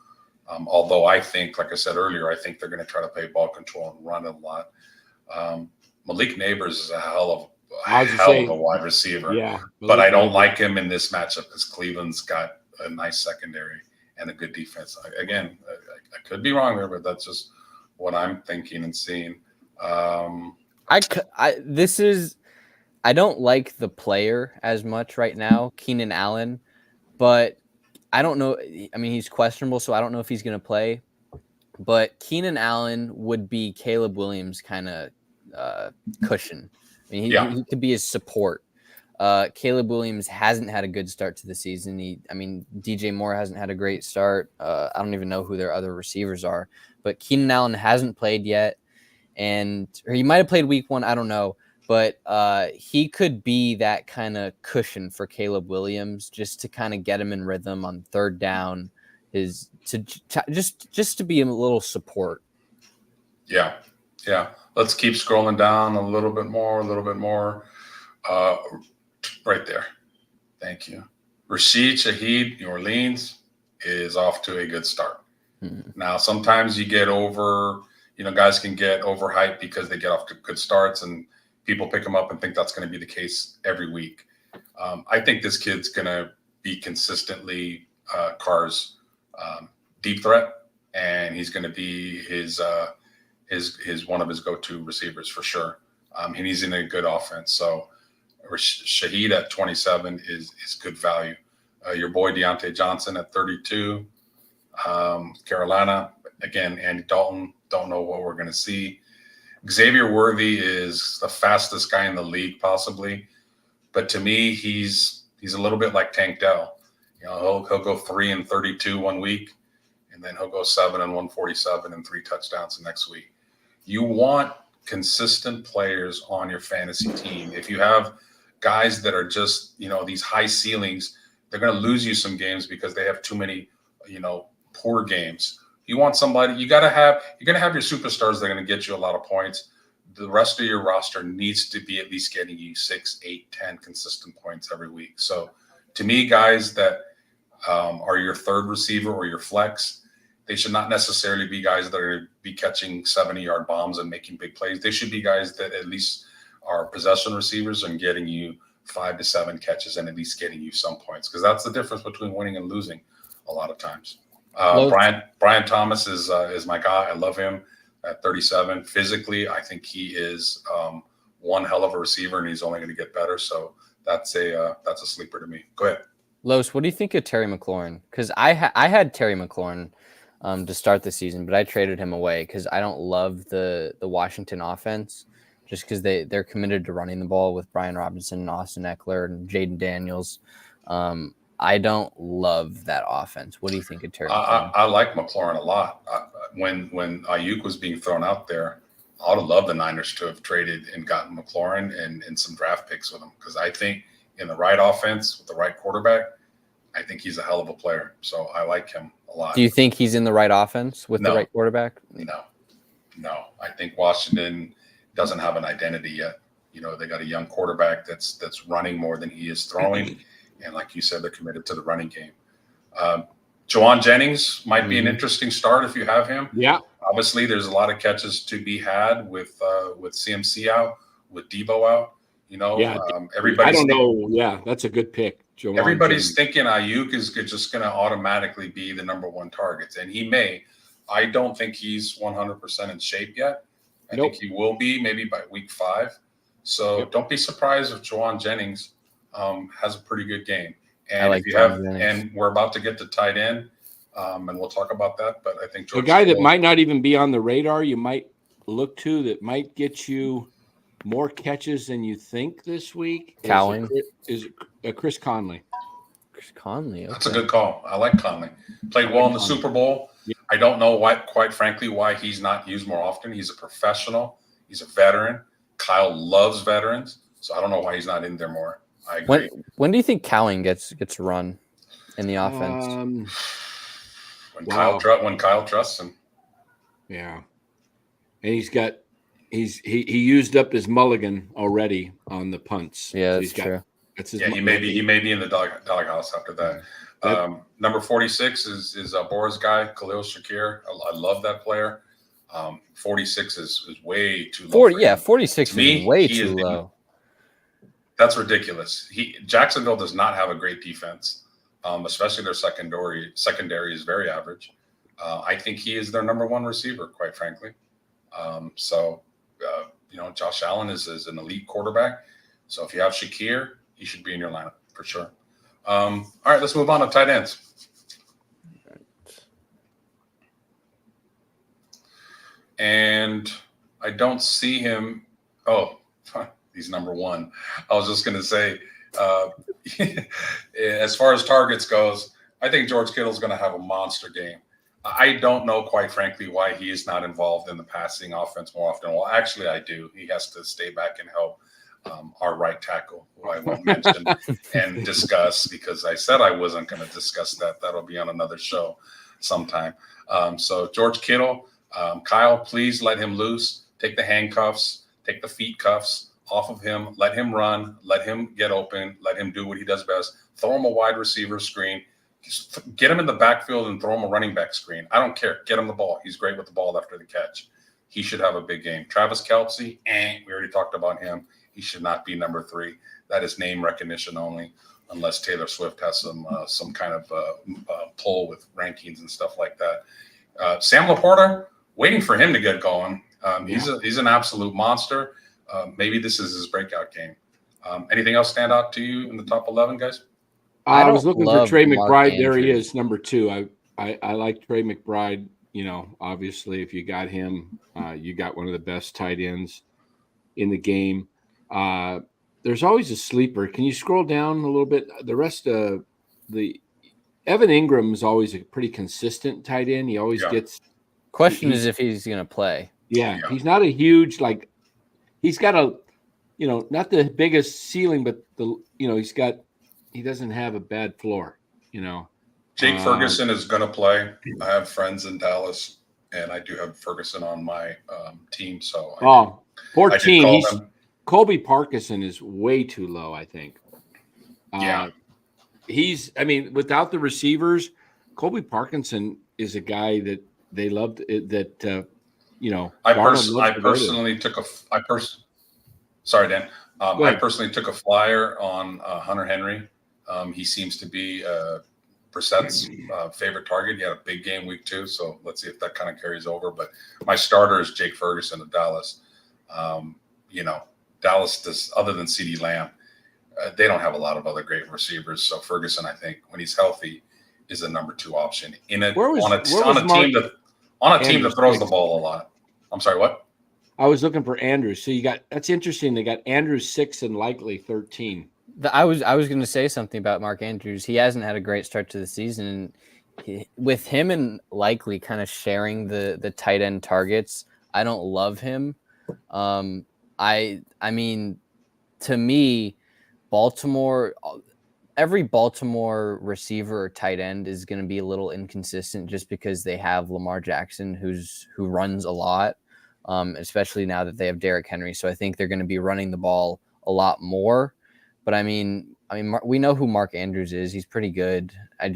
Although I think, like I said earlier, I think they're going to try to play ball control and run it a lot. Malik Neighbors is a hell of a wide receiver. Yeah, but I don't like him in this matchup because Cleveland's got a nice secondary and a good defense. Again, I could be wrong there, but that's just what I'm thinking and seeing. I don't like the player as much right now, Keenan Allen, but I don't know. I mean, he's questionable, so I don't know if he's going to play. But Keenan Allen would be Caleb Williams' kind of cushion. I mean, he could be his support. Caleb Williams hasn't had a good start to the season. DJ Moore hasn't had a great start. I don't even know who their other receivers are. But Keenan Allen hasn't played yet, or he might have played week 1. I don't know. But he could be that kind of cushion for Caleb Williams, just to kind of get him in rhythm on third down, just to be a little support. Yeah. Let's keep scrolling down a little bit more. Right there. Thank you. Rashid Shaheed, New Orleans, is off to a good start. Mm-hmm. Now, sometimes you get guys can get overhyped because they get off to good starts and people pick him up and think that's going to be the case every week. I think this kid's going to be consistently Carr's deep threat, and he's going to be his one of his go-to receivers for sure. And he's in a good offense. So Shaheed at 27 is good value. Your boy Deontay Johnson at 32. Carolina, again, Andy Dalton, don't know what we're going to see. Xavier Worthy is the fastest guy in the league, possibly. But to me, he's a little bit like Tank Dell. He'll go 3 and 32 one week, and then he'll go 7 and 147 and 3 touchdowns the next week. You want consistent players on your fantasy team. If you have guys that are just, these high ceilings, they're going to lose you some games because they have too many, poor games. You want somebody, you're going to have your superstars that are going to get you a lot of points. The rest of your roster needs to be at least getting you 6, 8, 10 consistent points every week. So to me, guys that are your third receiver or your flex, they should not necessarily be guys that are going to be catching 70-yard bombs and making big plays. They should be guys that at least are possession receivers and getting you 5 to 7 catches and at least getting you some points, because that's the difference between winning and losing a lot of times. Brian Thomas is my guy. I love him at 37. Physically, I think he is one hell of a receiver, and he's only going to get better. So that's a sleeper to me. Go ahead, Los. What do you think of Terry McLaurin? Because I had Terry McLaurin to start the season, but I traded him away because I don't love the Washington offense, just because they're committed to running the ball with Brian Robinson and Austin Eckler and Jaden Daniels. I don't love that offense. What do you think of Terry McLaurin? I like McLaurin a lot. When Ayuk was being thrown out there, I would have loved the Niners to have traded and gotten McLaurin and some draft picks with him, because I think in the right offense with the right quarterback, I think he's a hell of a player. So I like him a lot. Do you think he's in the right offense with the right quarterback? No. I think Washington doesn't have an identity yet. They got a young quarterback that's running more than he is throwing. And like you said, they're committed to the running game. Juwan Jennings might be an interesting start if you have him. Yeah. Obviously, there's a lot of catches to be had with CMC out, with Debo out. Everybody. I don't know. Yeah, that's a good pick. Juwan Everybody's Jennings. thinking Ayuk is just going to automatically be the number one target, and he may. I don't think he's 100% in shape yet. I think he will be maybe by week 5. So don't be surprised if Juwan Jennings has a pretty good game. And if you have, and we're about to get to tight end, and we'll talk about that. But I think a guy that might not even be on the radar, you might look to, that might get you more catches than you think this week. Is Chris Conley. Chris Conley. Okay. That's a good call. I like Conley. Played well in the Super Bowl. Yeah. I don't know quite frankly, why he's not used more often. He's a professional. He's a veteran. Kyle loves veterans, so I don't know why he's not in there more. I agree. When do you think Cowing gets run in the offense? When Kyle trusts him. Yeah. and he used up his mulligan already on the punts. Yeah, So that's true. He may be in the doghouse after that. Number 46 is Boris guy, Khalil Shakir. I love that player. 46 is way too low. 46 is way too low. That's ridiculous. Jacksonville does not have a great defense, especially their secondary. Secondary is very average. I think he is their number one receiver, quite frankly. Josh Allen is an elite quarterback. So if you have Shakir, he should be in your lineup for sure. All right, let's move on to tight ends. And I don't see him. Oh, he's number one. I was just going to say, as far as targets goes, I think George Kittle is going to have a monster game. I don't know, quite frankly, why he is not involved in the passing offense more often. Well, actually, I do. He has to stay back and help our right tackle, who I won't mention and discuss because I said I wasn't going to discuss that. That'll be on another show sometime. So George Kittle, Kyle, please let him loose. Take the handcuffs, take the feet cuffs off of him. Let him run. Let him get open. Let him do what he does best. Throw him a wide receiver screen. Just get him in the backfield and throw him a running back screen. I don't care. Get him the ball. He's great with the ball after the catch. He should have a big game. Travis Kelce, we already talked about him. He should not be number 3. That is name recognition only, unless Taylor Swift has some kind of pull with rankings and stuff like that. Sam Laporta, waiting for him to get going. He's an absolute monster. Maybe this is his breakout game. Anything else stand out to you in the top 11, guys? I was looking for Trey McBride. There he is, number 2. I like Trey McBride. Obviously, if you got him, you got one of the best tight ends in the game. There's always a sleeper. Can you scroll down a little bit? The rest of the Evan Ingram is always a pretty consistent tight end. He always gets. Question is if he's going to play. Yeah, he's not a huge he's got a, not the biggest ceiling, but he doesn't have a bad floor. Jake Ferguson is going to play. I have friends in Dallas, and I do have Ferguson on my team. So poor team. Colby Parkinson is way too low, I think. Without the receivers, Colby Parkinson is a guy that they loved. I personally took a flyer on Hunter Henry. He seems to be Brissett's favorite target. He had a big game week 2, so let's see if that kind of carries over. But my starter is Jake Ferguson of Dallas. Dallas does, other than CeeDee Lamb, they don't have a lot of other great receivers. So Ferguson, I think, when he's healthy, is the number 2 option on a team that throws the ball a lot. I'm sorry, what? I was looking for Andrews. So that's interesting. They got Andrews 6 and Likely 13. I was going to say something about Mark Andrews. He hasn't had a great start to the season. With him and Likely kind of sharing the tight end targets, I don't love him. I mean, to me, every Baltimore receiver or tight end is going to be a little inconsistent just because they have Lamar Jackson, who runs a lot, especially now that they have Derrick Henry. So I think they're going to be running the ball a lot more. But I mean, we know who Mark Andrews is. He's pretty good. I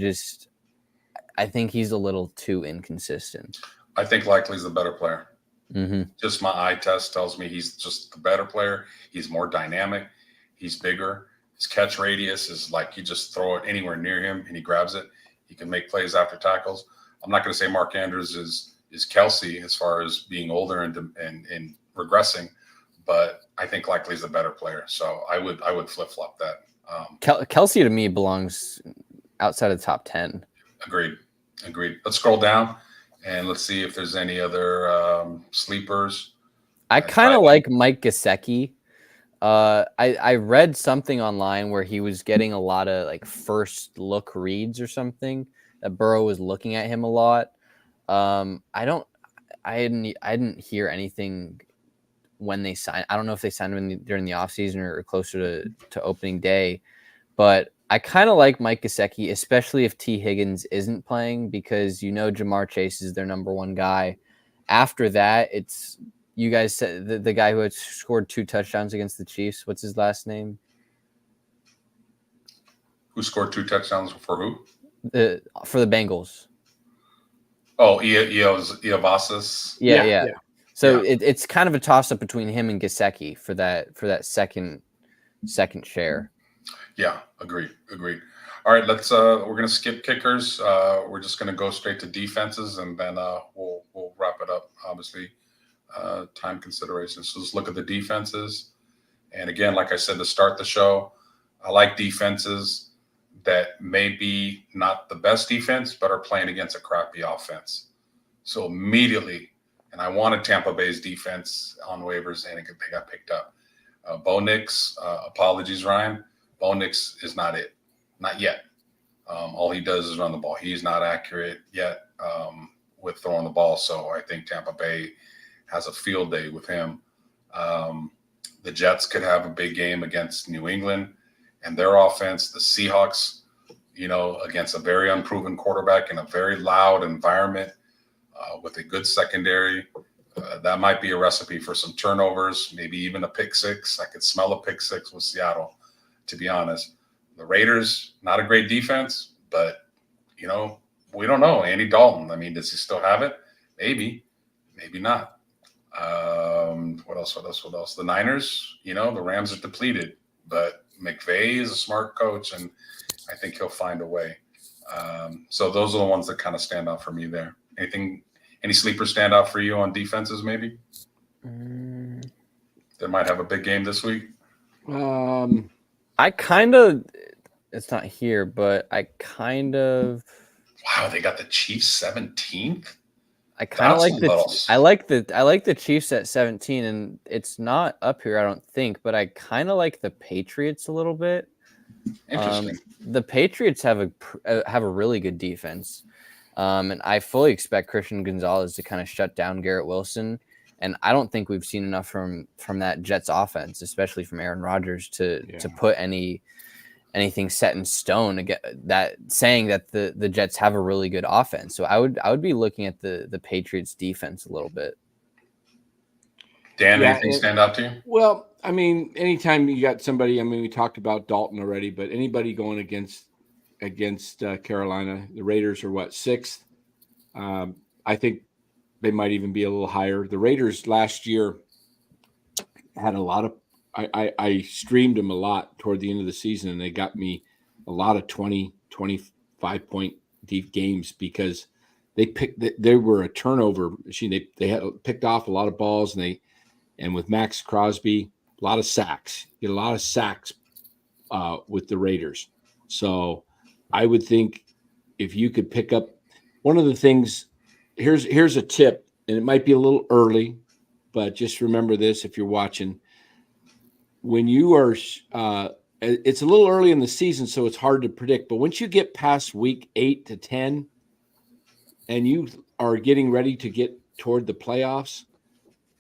think he's a little too inconsistent. I think Likely's the better player. Mm-hmm. Just my eye test tells me he's just the better player. He's more dynamic. He's bigger. His catch radius is like you just throw it anywhere near him and he grabs it. He can make plays after tackles. I'm not going to say Mark Andrews is Kelce as far as being older and regressing, but I think Likely's the better player. So I would flip-flop that. Kelce to me belongs outside of the top 10. Agreed. Let's scroll down and let's see if there's any other sleepers. I kind of like Mike Gesicki. I read something online where he was getting a lot of first look reads or something, that Burrow was looking at him a lot. I didn't hear anything when they signed. I don't know if they signed him during the offseason or closer to opening day, but I kind of like Mike Gesicki, especially if T. Higgins isn't playing, because Jamar Chase is their number 1 guy. After that, it's you guys said the guy who had scored 2 touchdowns against the Chiefs. What's his last name? Who scored 2 touchdowns for who? For the Bengals. Oh, Iavasas. Yeah. So it's kind of a toss up between him and Gesicki for that second share. Yeah, agreed. All right, we're gonna skip kickers. We're just gonna go straight to defenses, and then we'll wrap it up. Obviously, time considerations. So let's look at the defenses. And again, like I said to start the show, I like defenses that may be not the best defense, but are playing against a crappy offense. So immediately, and I wanted Tampa Bay's defense on waivers, and they got picked up. Bo Nix, apologies, Ryan. Bo Nix is not it. Not yet. All he does is run the ball. He's not accurate yet with throwing the ball. So I think Tampa Bay has a field day with him. The Jets could have a big game against New England and their offense. The Seahawks, against a very unproven quarterback in a very loud environment with a good secondary. That might be a recipe for some turnovers, maybe even a pick six. I could smell a pick six with Seattle, to be honest. The Raiders, not a great defense, but, we don't know. Andy Dalton, does he still have it? Maybe not. What else? The Niners, the Rams are depleted, but McVay is a smart coach, and I think he'll find a way. So those are the ones that kind of stand out for me there. Any sleepers stand out for you on defenses, maybe? That might have a big game this week? I kind of – it's not here, but I kind of – Wow, they got the Chiefs 17th? I kind of like the Chiefs at 17, and it's not up here, I don't think, but I kind of like the Patriots a little bit. Interesting. The Patriots have a really good defense, and I fully expect Christian Gonzalez to kind of shut down Garrett Wilson. And I don't think we've seen enough from that Jets offense, especially from Aaron Rodgers, to put anything set in stone that saying that the Jets have a really good offense. So I would be looking at the Patriots defense a little bit. Dan, anything stand out to you? Well, anytime you got somebody, we talked about Dalton already, but anybody going against Carolina, the Raiders are what, 6th? I think they might even be a little higher. The Raiders last year had a lot of I streamed them a lot toward the end of the season, and they got me a lot of 20, 25-point deep games because they were a turnover machine. They had picked off a lot of balls, and with Max Crosby, a lot of sacks. You get a lot of sacks with the Raiders. So I would think if you could pick up one of the things, here's a tip, and it might be a little early, but just remember this if you're watching. When you are, it's a little early in the season, so it's hard to predict. But once you get past week 8 to 10, and you are getting ready to get toward the playoffs,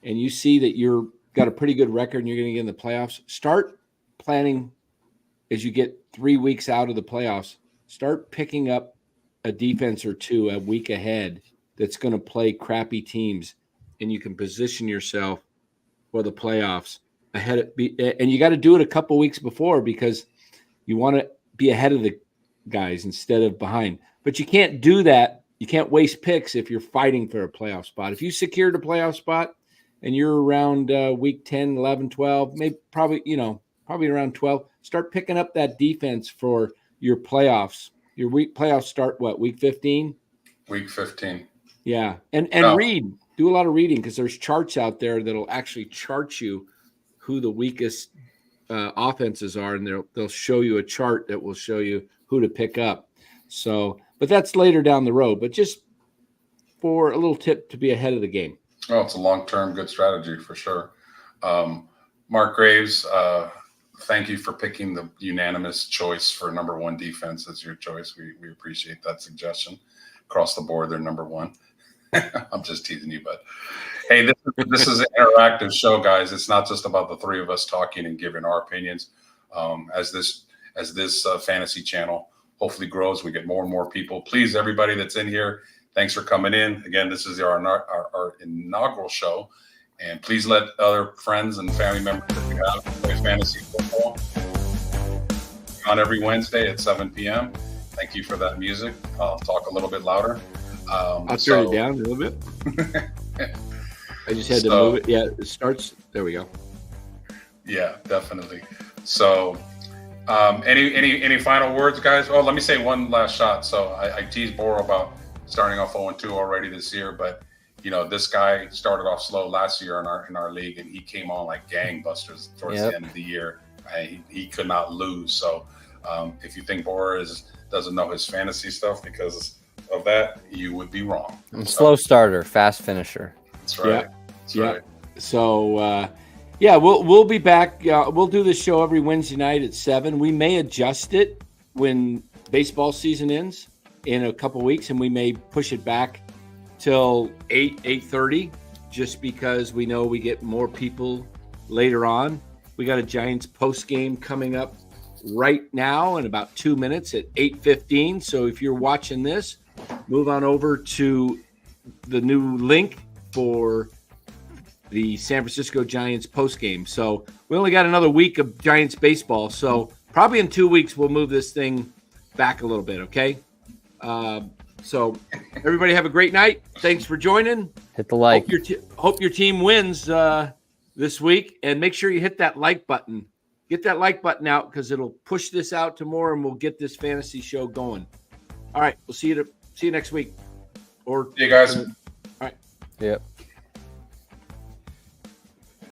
and you see that you're got a pretty good record and you're going to get in the playoffs, start planning as you get 3 weeks out of the playoffs. Start picking up a defense or two a week ahead that's going to play crappy teams, and you can position yourself for the playoffs. And you got to do it a couple weeks before because you want to be ahead of the guys instead of behind. But you can't do that. You can't waste picks if you're fighting for a playoff spot. If you secured a playoff spot and you're around week 10, 11, 12, probably around 12, start picking up that defense for your playoffs. Your playoffs start week 15? Week 15. Yeah. And read. Do a lot of reading because there's charts out there that'll actually chart you who the weakest offenses are, and they'll show you a chart that will show you who to pick up. So, but that's later down the road. But just for a little tip to be ahead of the game. Oh, it's a long-term good strategy for sure. Mark Graves, thank you for picking the unanimous choice for number 1 defense as your choice. We appreciate that suggestion. Across the board, they're number 1. I'm just teasing you, but hey, this is an interactive show, guys. It's not just about the 3 of us talking and giving our opinions. As this fantasy channel hopefully grows, we get more and more people. Please, everybody that's in here, thanks for coming in. Again, this is our inaugural show. And please let other friends and family members that you have play fantasy football on every Wednesday at 7 p.m. Thank you for that music. I'll talk a little bit louder. I'll turn it down a little bit. I just had to move it. Yeah, it starts. There we go. Yeah, definitely. So, any final words, guys? Oh, let me say one last shot. So I teased Boro about starting off 0-2 already this year, but this guy started off slow last year in our league, and he came on like gangbusters towards the end of the year. He could not lose. So if you think Boro doesn't know his fantasy stuff because of that, you would be wrong. Slow starter, fast finisher. That's right. Right. So we'll be back. We'll do this show every Wednesday night at 7. We may adjust it when baseball season ends in a couple weeks, and we may push it back till 8:30, just because we know we get more people later on. We got a Giants post game coming up right now in about 2 minutes at 8:15. So if you're watching this, move on over to the new link for the San Francisco Giants post game. So we only got another week of Giants baseball. So probably in 2 weeks, we'll move this thing back a little bit. Okay. So everybody have a great night. Thanks for joining. Hit the like. Hope your team wins this week, and make sure you hit that like button. Get that like button out, because it'll push this out to more, and we'll get this fantasy show going. All right. We'll see you next week. See you guys. All right. Yep.